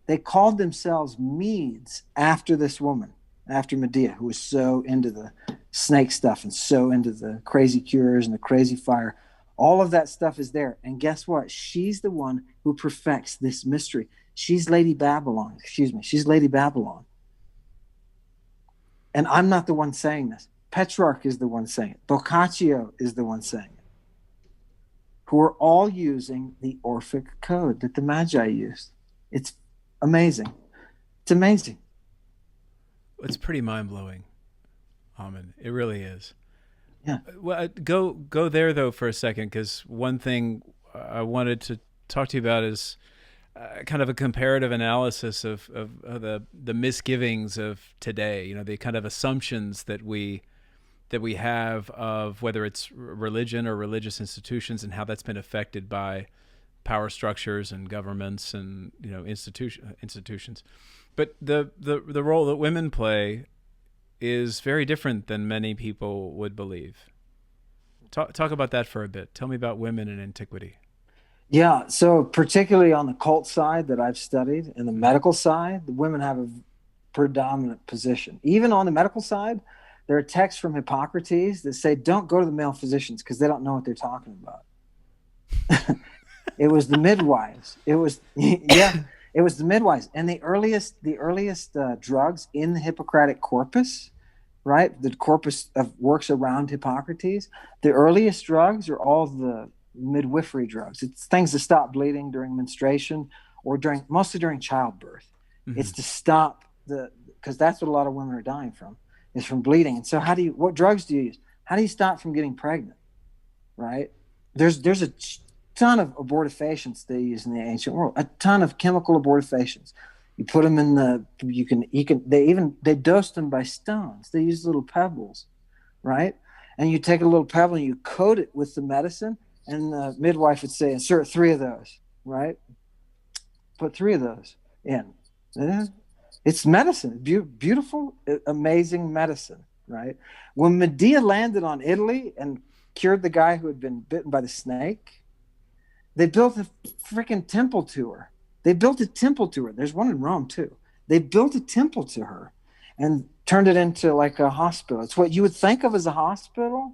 They called themselves Medes after this woman, after Medea, who was so into the snake stuff and so into the crazy cures and the crazy fire. All of that stuff is there. And guess what? She's the one who perfects this mystery. She's Lady Babylon. She's Lady Babylon. And I'm not the one saying this. Petrarch is the one saying it. Boccaccio is the one saying it. Who are all using the Orphic code that the Magi used. It's amazing. It's amazing.
It's pretty mind-blowing, Ammon. It really is.
Yeah.
Well, go there, though, for a second, because one thing I wanted to talk to you about is kind of a comparative analysis of the misgivings of today, you know, the kind of assumptions that we have of whether it's religion or religious institutions and how that's been affected by power structures and governments and, you know, institutions. But the role that women play is very different than many people would believe. Talk about that for a bit. Tell me about women in antiquity.
Yeah, so particularly on the cult side that I've studied, and the medical side, the women have a predominant position. Even on the medical side, there are texts from Hippocrates that say, don't go to the male physicians because they don't know what they're talking about. It was the midwives. It was the midwives. And the earliest drugs in the Hippocratic corpus, right? The corpus of works around Hippocrates, the earliest drugs are all the midwifery drugs. It's things to stop bleeding during menstruation or mostly during childbirth. Mm-hmm. It's to stop because that's what a lot of women are dying from, is from bleeding. And so what drugs do you use? How do you stop from getting pregnant? Right? There's a ton of abortifacients they use in the ancient world, a ton of chemical abortifacients. You put them in they dosed them by stones. They use little pebbles, right? And you take a little pebble and you coat it with the medicine. And the midwife would say, insert 3 of those, right? Put 3 of those in. It's medicine, beautiful, amazing medicine, right? When Medea landed on Italy and cured the guy who had been bitten by the snake, they built a freaking temple to her. There's one in Rome, too. They built a temple to her and turned it into like a hospital. It's what you would think of as a hospital,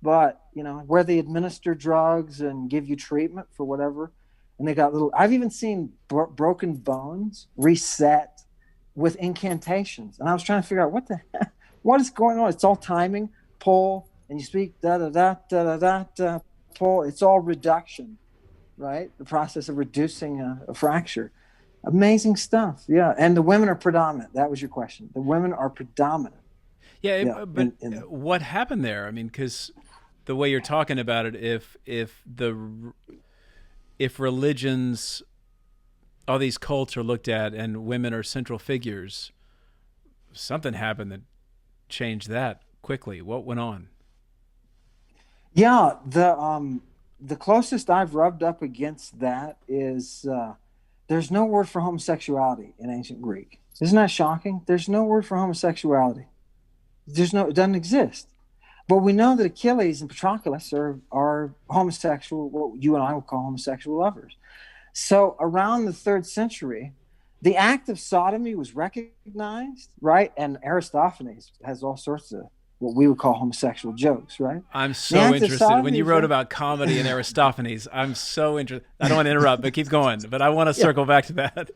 but, you know, where they administer drugs and give you treatment for whatever. And they got I've even seen broken bones reset with incantations. And I was trying to figure out what is going on. It's all timing, pull, and you speak da da da da da da pull. It's all reduction, right? The process of reducing a fracture. Amazing stuff. Yeah, and the women are predominant. That was your question. The women are predominant.
Yeah,
Yeah,
but what happened there? I mean, because the way you're talking about it, if religions, all these cults are looked at, and women are central figures, something happened that changed that quickly. What went on?
yeah. The closest I've rubbed up against that is there's no word for homosexuality in ancient Greek. Isn't that shocking? There's no word for homosexuality. It doesn't exist. But we know that Achilles and Patroclus are homosexual, what you and I would call homosexual lovers. So around the 3rd century, the act of sodomy was recognized, right? And Aristophanes has all sorts of what we would call homosexual jokes, right?
I'm so interested. When you wrote about comedy and Aristophanes, I'm so interested. I don't want to interrupt, but keep going. But I want to circle back to that.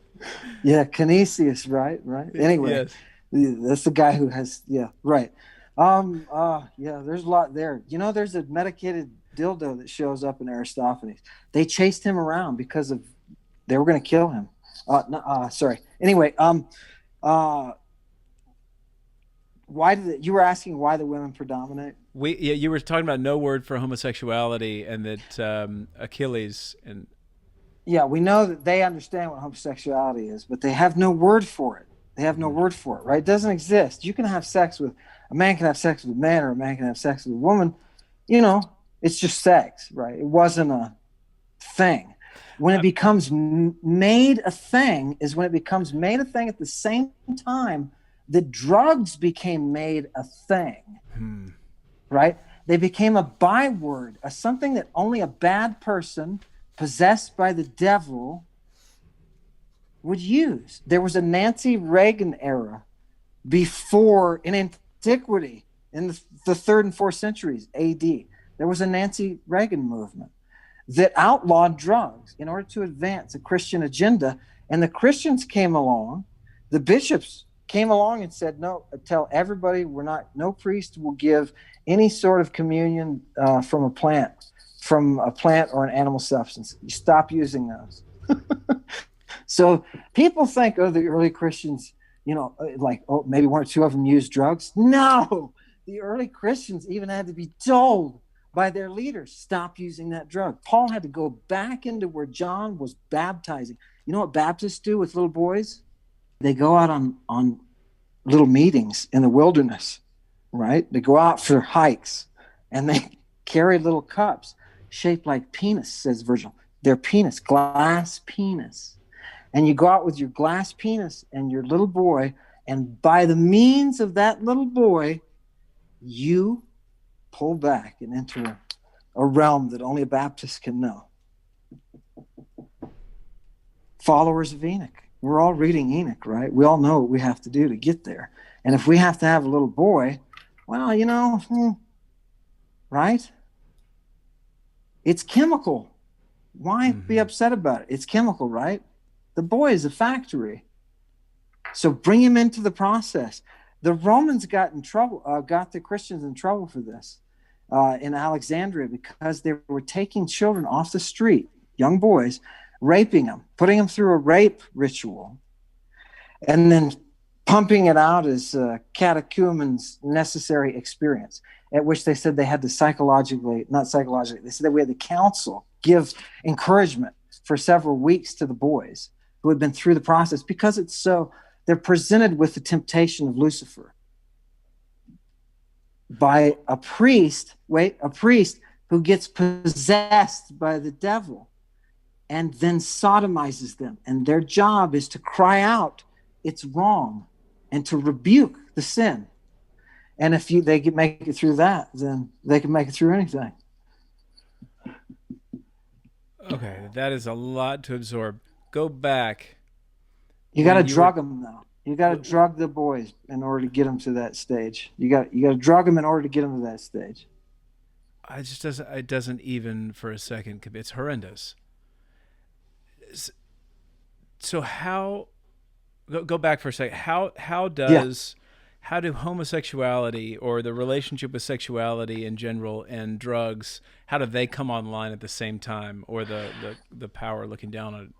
Yeah, Canisius, right? Anyway, yes. That's the guy who has, right. Yeah, there's a lot there. You know, there's a medicated dildo that shows up in Aristophanes. They chased him around because they were going to kill him. Sorry. Anyway, why you were asking why the women predominate?
You were talking about no word for homosexuality, and that Achilles and.
Yeah, we know that they understand what homosexuality is, but they have no word for it. Right? It doesn't exist. You can have sex with a man can have sex with a man, or a man can have sex with a woman. You know, it's just sex, right? It wasn't a thing. When it becomes made a thing is when it becomes made a thing at the same time that drugs became made a thing, right? They became a byword, something that only a bad person possessed by the devil would use. There was a Nancy Reagan era before, in Antiquity, in the 3rd and 4th centuries AD. There was a Nancy Reagan movement that outlawed drugs in order to advance a Christian agenda. And the Christians came along, the bishops came along and said, no, tell everybody no priest will give any sort of communion from a plant or an animal substance. You stop using those. So people think, the early Christians, maybe 1 or 2 of them used drugs. No, the early Christians even had to be told by their leaders, stop using that drug. Paul had to go back into where John was baptizing. You know what Baptists do with little boys? They go out on little meetings in the wilderness, right? They go out for hikes, and they carry little cups shaped like penis, says Virgil. They're penis, glass penis. And you go out with your glass penis and your little boy, and by the means of that little boy, you pull back and enter a realm that only a Baptist can know. Followers of Enoch. We're all reading Enoch, right? We all know what we have to do to get there. And if we have to have a little boy, well, right? It's chemical. Why be upset about it? It's chemical, right? The boy is a factory. So bring him into the process. The Romans got the Christians in trouble for this in Alexandria, because they were taking children off the street, young boys, raping them, putting them through a rape ritual, and then pumping it out as catechumen's necessary experience, at which they said they had to they said that we had the council give encouragement for several weeks to the boys who had been through the process, because they're presented with the temptation of Lucifer by a priest who gets possessed by the devil and then sodomizes them. And their job is to cry out, it's wrong, and to rebuke the sin. And if they can make it through that, then they can make it through anything.
Okay, that is a lot to absorb. Go back.
You got to drug them, though. You got to drug the boys in order to get them to that stage. You got to drug them in order to get them to that stage.
It doesn't even for a second. It's horrendous. So how? Go back for a second. How how do homosexuality or the relationship with sexuality in general and drugs, how do they come online at the same time, or the power looking down on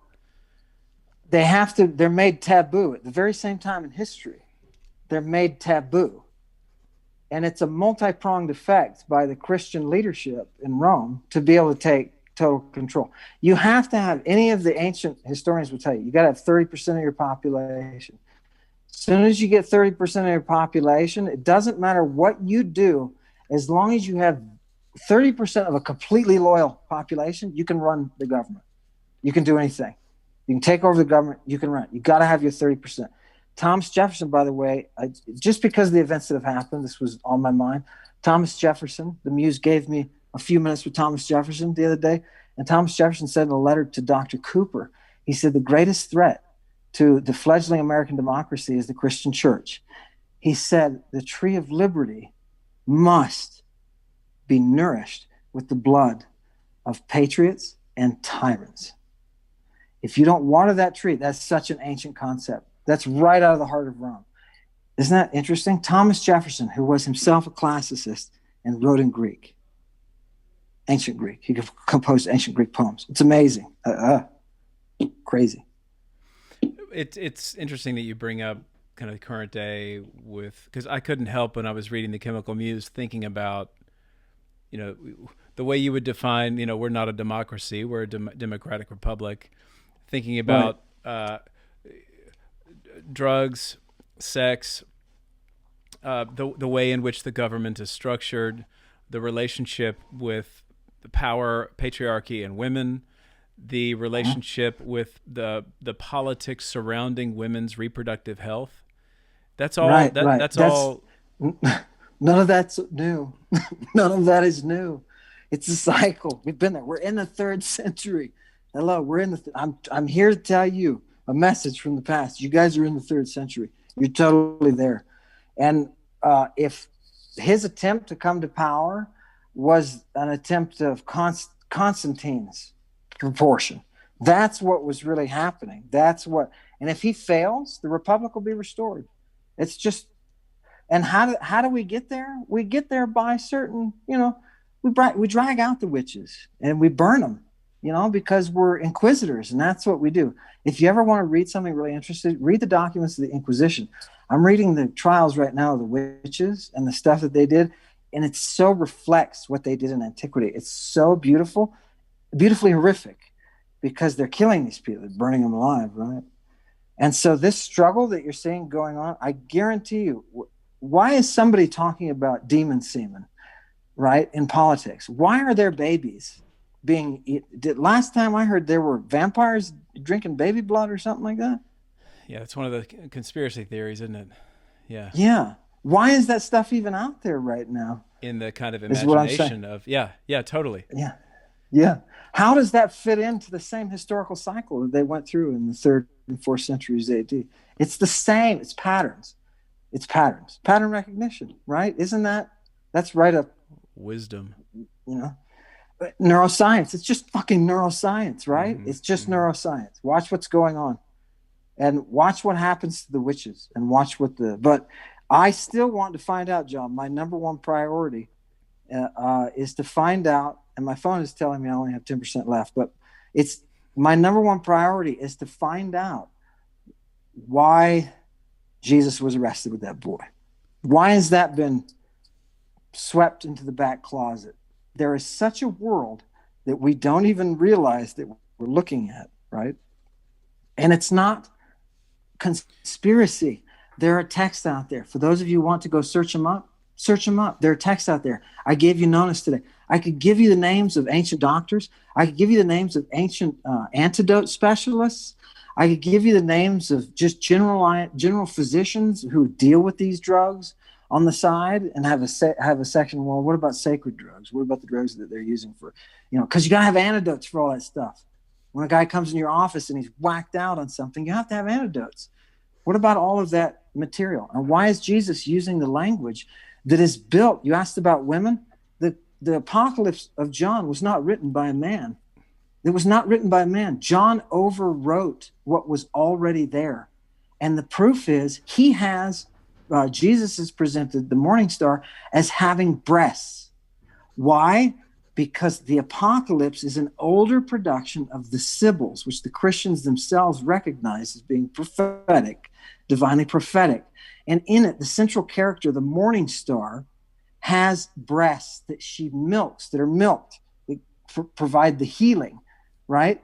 it?
They're made taboo at the very same time in history. They're made taboo. And it's a multi-pronged effect by the Christian leadership in Rome to be able to take total control. You have to have, any of the ancient historians will tell you, you got to have 30% of your population. As soon as you get 30% of your population, it doesn't matter what you do, as long as you have 30% of a completely loyal population, you can run the government. You can do anything. You can take over the government. You can run it. You got to have your 30%. Thomas Jefferson, by the way, just because of the events that have happened, this was on my mind. Thomas Jefferson, the Muse gave me a few minutes with Thomas Jefferson the other day, and Thomas Jefferson said in a letter to Dr. Cooper, he said, the greatest threat to the fledgling American democracy is the Christian church. He said, the tree of liberty must be nourished with the blood of patriots and tyrants. If you don't water that tree, that's such an ancient concept. That's right out of the heart of Rome. Isn't that interesting? Thomas Jefferson, who was himself a classicist and wrote in Greek, ancient Greek. He composed ancient Greek poems. It's amazing. Crazy.
It's interesting that you bring up kind of current day because I couldn't help when I was reading the Chemical Muse thinking about, the way you would define, we're not a democracy, we're a democratic republic, thinking about drugs, sex, the way in which the government is structured, the relationship with the power, patriarchy, and women, the relationship with the politics surrounding women's reproductive health. That's all.
Right.
That's all.
None of that's new. None of that is new. It's a cycle. We've been there. We're in the 3rd century. Hello, we're in the. I'm here to tell you a message from the past. You guys are in the 3rd century. You're totally there. And if his attempt to come to power was an attempt of Constantine's proportion, that's what was really happening. And if he fails, the republic will be restored. It's just, and how do we get there? We get there by certain, we drag out the witches and we burn them, because we're inquisitors, and that's what we do. If you ever want to read something really interesting, read the documents of the Inquisition. I'm reading the trials right now of the witches and the stuff that they did, and it so reflects what they did in Antiquity. It's so beautiful, beautifully horrific, because they're killing these people, they're burning them alive, right? And so this struggle that you're seeing going on, I guarantee you, why is somebody talking about demon semen, right, in politics? Why are there babies being eaten? Last time I heard there were vampires drinking baby blood or something like that.
Yeah, it's one of the conspiracy theories, isn't it? Yeah.
Yeah. Why is that stuff even out there right now?
In the kind of imagination of, yeah, totally.
Yeah. Yeah. How does that fit into the same historical cycle that they went through in the 3rd and 4th centuries AD? It's the same. It's patterns. Pattern recognition, right? That's right up
wisdom.
Neuroscience. It's just fucking neuroscience, right?
Mm-hmm.
It's just neuroscience. Watch what's going on, and watch what happens to the witches, and watch but I still want to find out, John. My number one priority is to find out, and my phone is telling me I only have 10% left, but it's my number one priority is to find out why Jesus was arrested with that boy. Why has that been swept into the back closet? There is such a world that we don't even realize that we're looking at, right? And it's not conspiracy. There are texts out there. For those of you who want to go search them up. There are texts out there. I gave you notice today. I could give you the names of ancient doctors. I could give you the names of ancient antidote specialists. I could give you the names of just general physicians who deal with these drugs on the side and have a section. Well, what about sacred drugs? What about the drugs that they're using for, because you got to have antidotes for all that stuff. When a guy comes in your office and he's whacked out on something, you have to have antidotes. What about all of that material? And why is Jesus using the language that is built? You asked about women. The Apocalypse of John was not written by a man. It was not written by a man. John overwrote what was already there. And the proof is he has Jesus is presented, the morning star, as having breasts. Why? Because the apocalypse is an older production of the Sibyls, which the Christians themselves recognize as being prophetic, divinely prophetic. And in it, the central character, the morning star, has breasts that she milks, that are milked, that provide the healing, right?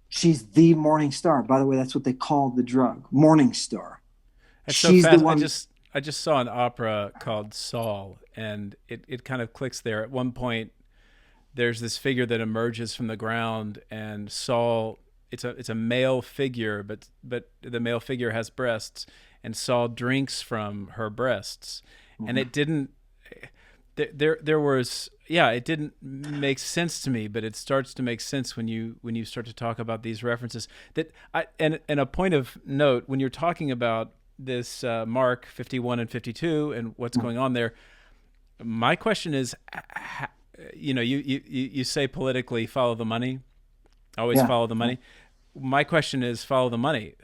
She's the morning star. By the way, that's what they called the drug, morning star.
It's so fast. I just saw an opera called Saul, and it kind of clicks there. At one point, there's this figure that emerges from the ground, and Saul, it's a male figure, but the male figure has breasts, and Saul drinks from her breasts. Mm-hmm. And it didn't it didn't make sense to me, but it starts to make sense when you start to talk about these references. And a point of note, when you're talking about this Mark 51 and 52 and what's going on there, my question is, you say politically follow the money, always follow the money. My question is, follow the money.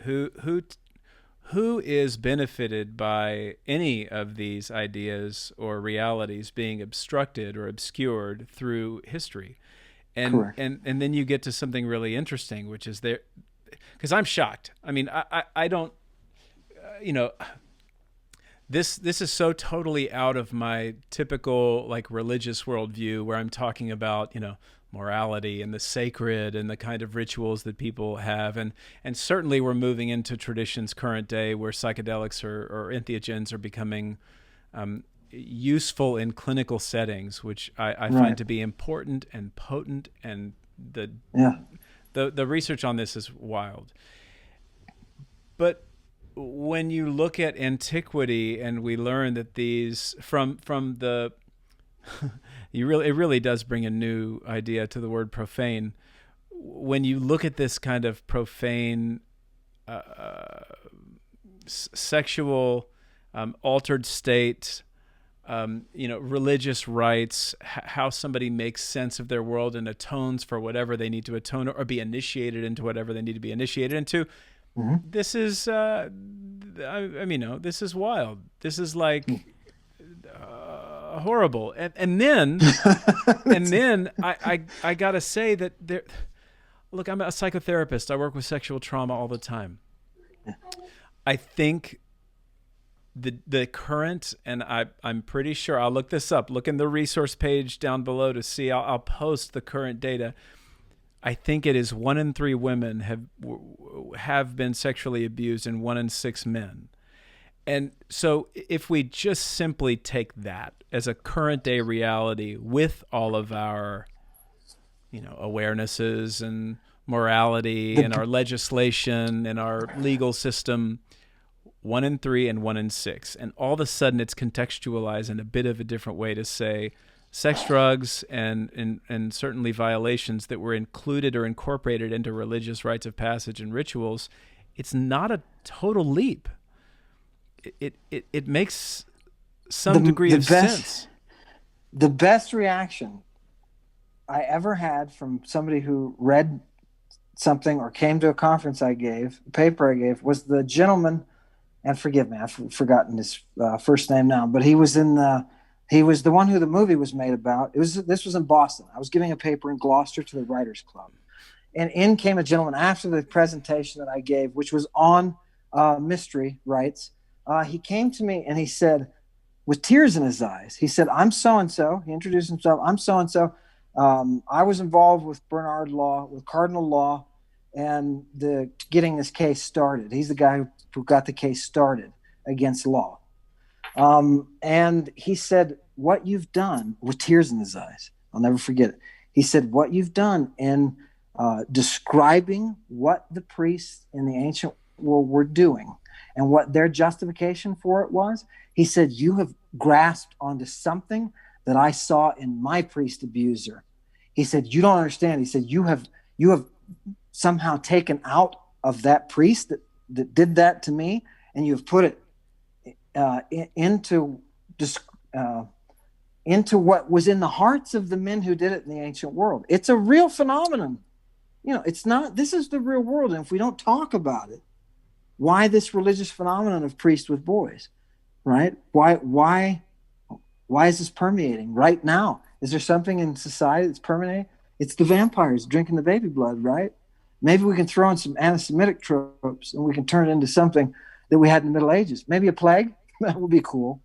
Who is benefited by any of these ideas or realities being obstructed or obscured through history? And then you get to something really interesting, which is there, because I'm shocked. I mean, I don't, this is so totally out of my typical like religious worldview, where I'm talking about, morality and the sacred and the kind of rituals that people have. And certainly we're moving into traditions current day where psychedelics or entheogens are becoming useful in clinical settings, which I find to be important and potent. And the research on this is wild. But when you look at antiquity, and we learn that these from the it really does bring a new idea to the word profane. When you look at this kind of profane, sexual, altered state, religious rites, how somebody makes sense of their world and atones for whatever they need to atone, or be initiated into whatever they need to be initiated into. Mm-hmm. This is, this is wild. This is like horrible. And then I gotta say that look, I'm a psychotherapist. I work with sexual trauma all the time. I think the current, and I'm pretty sure, I'll look this up. Look in the resource page down below to see. I'll post the current data. I think it is 1 in 3 women have been sexually abused, and 1 in 6 men. And so if we just simply take that as a current day reality with all of our, awarenesses and morality and our legislation and our legal system, 1 in 3 and 1 in 6. And all of a sudden it's contextualized in a bit of a different way to say sex, drugs, and certainly violations that were included or incorporated into religious rites of passage and rituals. It's not a total leap. It makes some degree of sense.
The best reaction I ever had from somebody who read something or came to a conference a paper I gave, was the gentleman, and forgive me, I've forgotten his first name now, but he was the one who the movie was made about. This was in Boston. I was giving a paper in Gloucester to the Writers Club, and in came a gentleman after the presentation that I gave, which was on mystery rites. He came to me and he said, with tears in his eyes, he said, "I'm so-and-so." He introduced himself. "I'm so-and-so. I was involved with Bernard Law, with Cardinal Law, and getting this case started. He's the guy who got the case started against Law." And he said, "What you've done," with tears in his eyes, I'll never forget it. He said, "What you've done in describing what the priests in the ancient world were doing and what their justification for it was," he said, "you have grasped onto something that I saw in my priest abuser." He said, "You don't understand." He said, you have somehow taken out of that priest that did that to me, and you've put it into what was in the hearts of the men who did it in the ancient world. It's a real phenomenon. It's not, this is the real world. And if we don't talk about it, why this religious phenomenon of priests with boys? right? Why is this permeating right now? Is there something in society that's permeating? It's the vampires drinking the baby blood, right? Maybe we can throw in some anti-Semitic tropes and we can turn it into something that we had in the Middle Ages. Maybe a plague. That would be cool,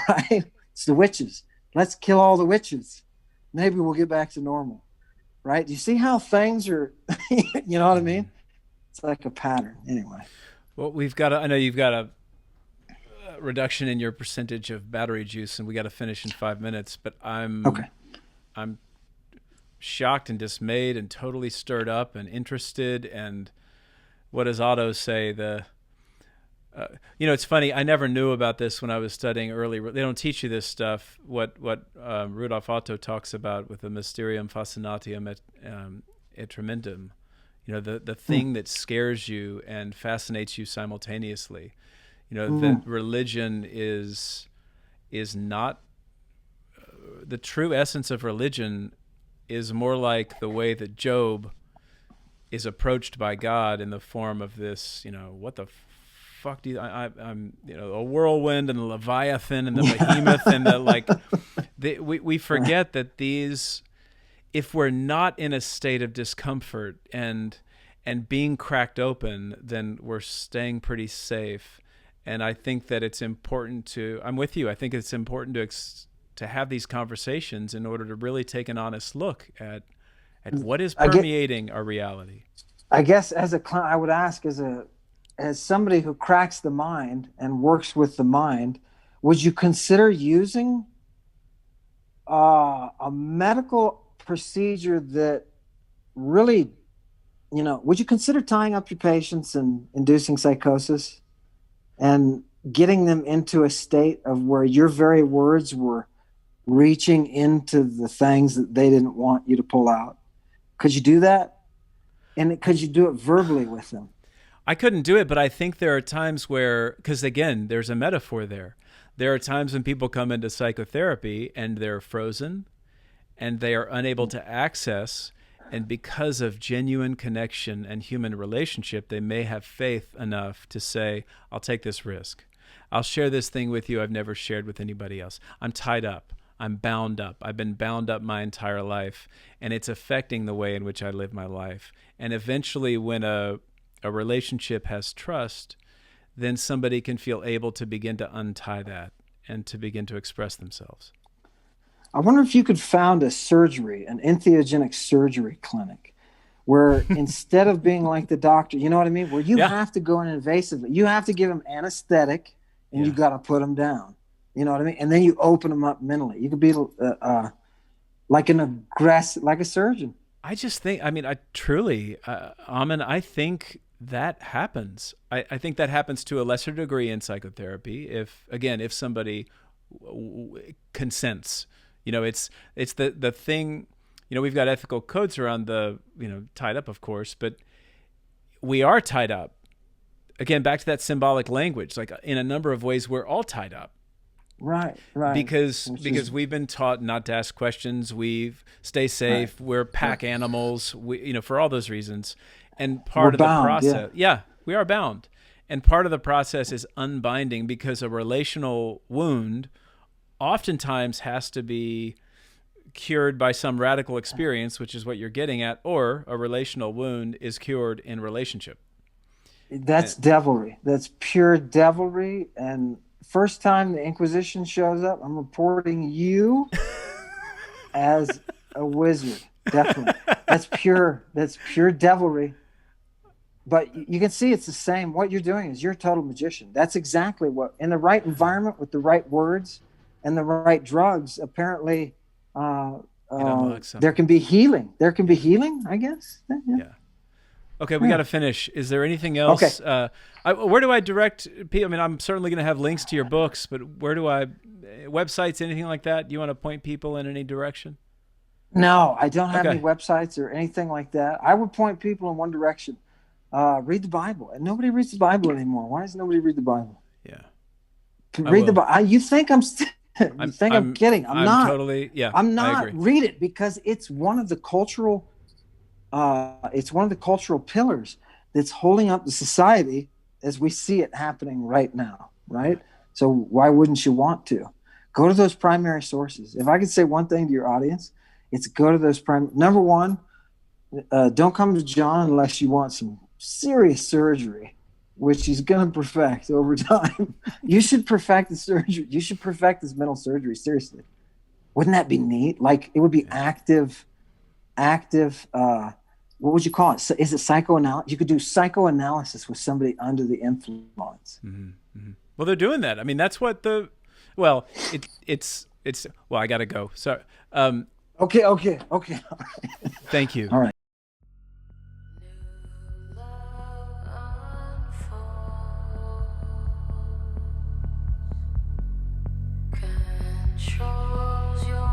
right? It's the witches. Let's kill all the witches. Maybe we'll get back to normal, right? Do you see how things are, you know what I mean? It's like a pattern. Anyway.
Well, I know you've got a reduction in your percentage of battery juice, and we got to finish in 5 minutes, but I'm shocked and dismayed and totally stirred up and interested. And what does Otto say? It's funny. I never knew about this when I was studying early. They don't teach you this stuff. What Rudolf Otto talks about with the mysterium fascinatium et tremendum. The thing that scares you and fascinates you simultaneously. That religion is not the true essence of religion. Is more like the way that Job is approached by God in the form of this, what the fuck do you, I'm a whirlwind and a Leviathan and the behemoth and we forget that these, if we're not in a state of discomfort and being cracked open, then we're staying pretty safe. And I think that it's important I'm with you. I think it's important to have these conversations in order to really take an honest look at what is permeating our reality.
I guess as a client, I would ask as somebody who cracks the mind and works with the mind, would you consider using a medical procedure that really, would you consider tying up your patients and inducing psychosis and getting them into a state of where your very words were reaching into the things that they didn't want you to pull out? Could you do that? And could you do it verbally with them?
I couldn't do it, but I think there are times where, because again, there's a metaphor there. There are times when people come into psychotherapy and they're frozen and they are unable to access, and because of genuine connection and human relationship, they may have faith enough to say, I'll take this risk. I'll share this thing with you I've never shared with anybody else. I'm tied up. I'm bound up. I've been bound up my entire life, and it's affecting the way in which I live my life. And eventually, when a relationship has trust, then somebody can feel able to begin to untie that and to begin to express themselves.
I wonder if you could found an entheogenic surgery clinic, where instead of being like the doctor, you know what I mean? Where you have to go in invasively. You have to give them anesthetic, and you got to put them down. You know what I mean? And then you open them up mentally. You could be like a surgeon.
I just think, I truly, Ammon, I think that happens. I think that happens to a lesser degree in psychotherapy. If somebody consents, it's the thing, we've got ethical codes around the, tied up, of course, but we are tied up. Again, back to that symbolic language, like in a number of ways, we're all tied up.
Right.
Because we've been taught not to ask questions. Stay safe. Right. We're pack animals. For all those reasons. And part of the process, we are bound. And part of the process is unbinding, because a relational wound oftentimes has to be cured by some radical experience, which is what you're getting at, or a relational wound is cured in relationship.
That's devilry. That's pure devilry. And first time the Inquisition shows up, I'm reporting you as a wizard. Definitely. That's pure devilry. But you can see it's the same. What you're doing is you're a total magician. That's exactly what, in the right environment with the right words and the right drugs, apparently there can be healing. There can be healing, I guess. Yeah.
Okay, we got to finish. Is there anything else?
Okay.
Where do I direct people? I'm certainly going to have links to your books, but where do websites, anything like that? Do you want to point people in any direction?
No, I don't have any websites or anything like that. I would point people in one direction. Read the Bible. And nobody reads the Bible anymore. Why does nobody read the Bible?
Yeah.
Read the Bible. You think I'm kidding. I'm not.
Totally, yeah.
I'm not. Read it, because it's one of the cultural pillars that's holding up the society as we see it happening right now, right? So why wouldn't you want to? Go to those primary sources. If I could say one thing to your audience, it's go to those number one, don't come to John unless you want some serious surgery, which he's going to perfect over time. You should perfect the surgery. You should perfect this mental surgery. Seriously. Wouldn't that be neat? Like, it would be active, what would you call it? So is it psychoanalysis? You could do psychoanalysis with somebody under the influence.
Mm-hmm. Mm-hmm. Well, they're doing that. I mean, that's what it's well, I got to go. So,
Okay.
Thank you.
All right.
Controls your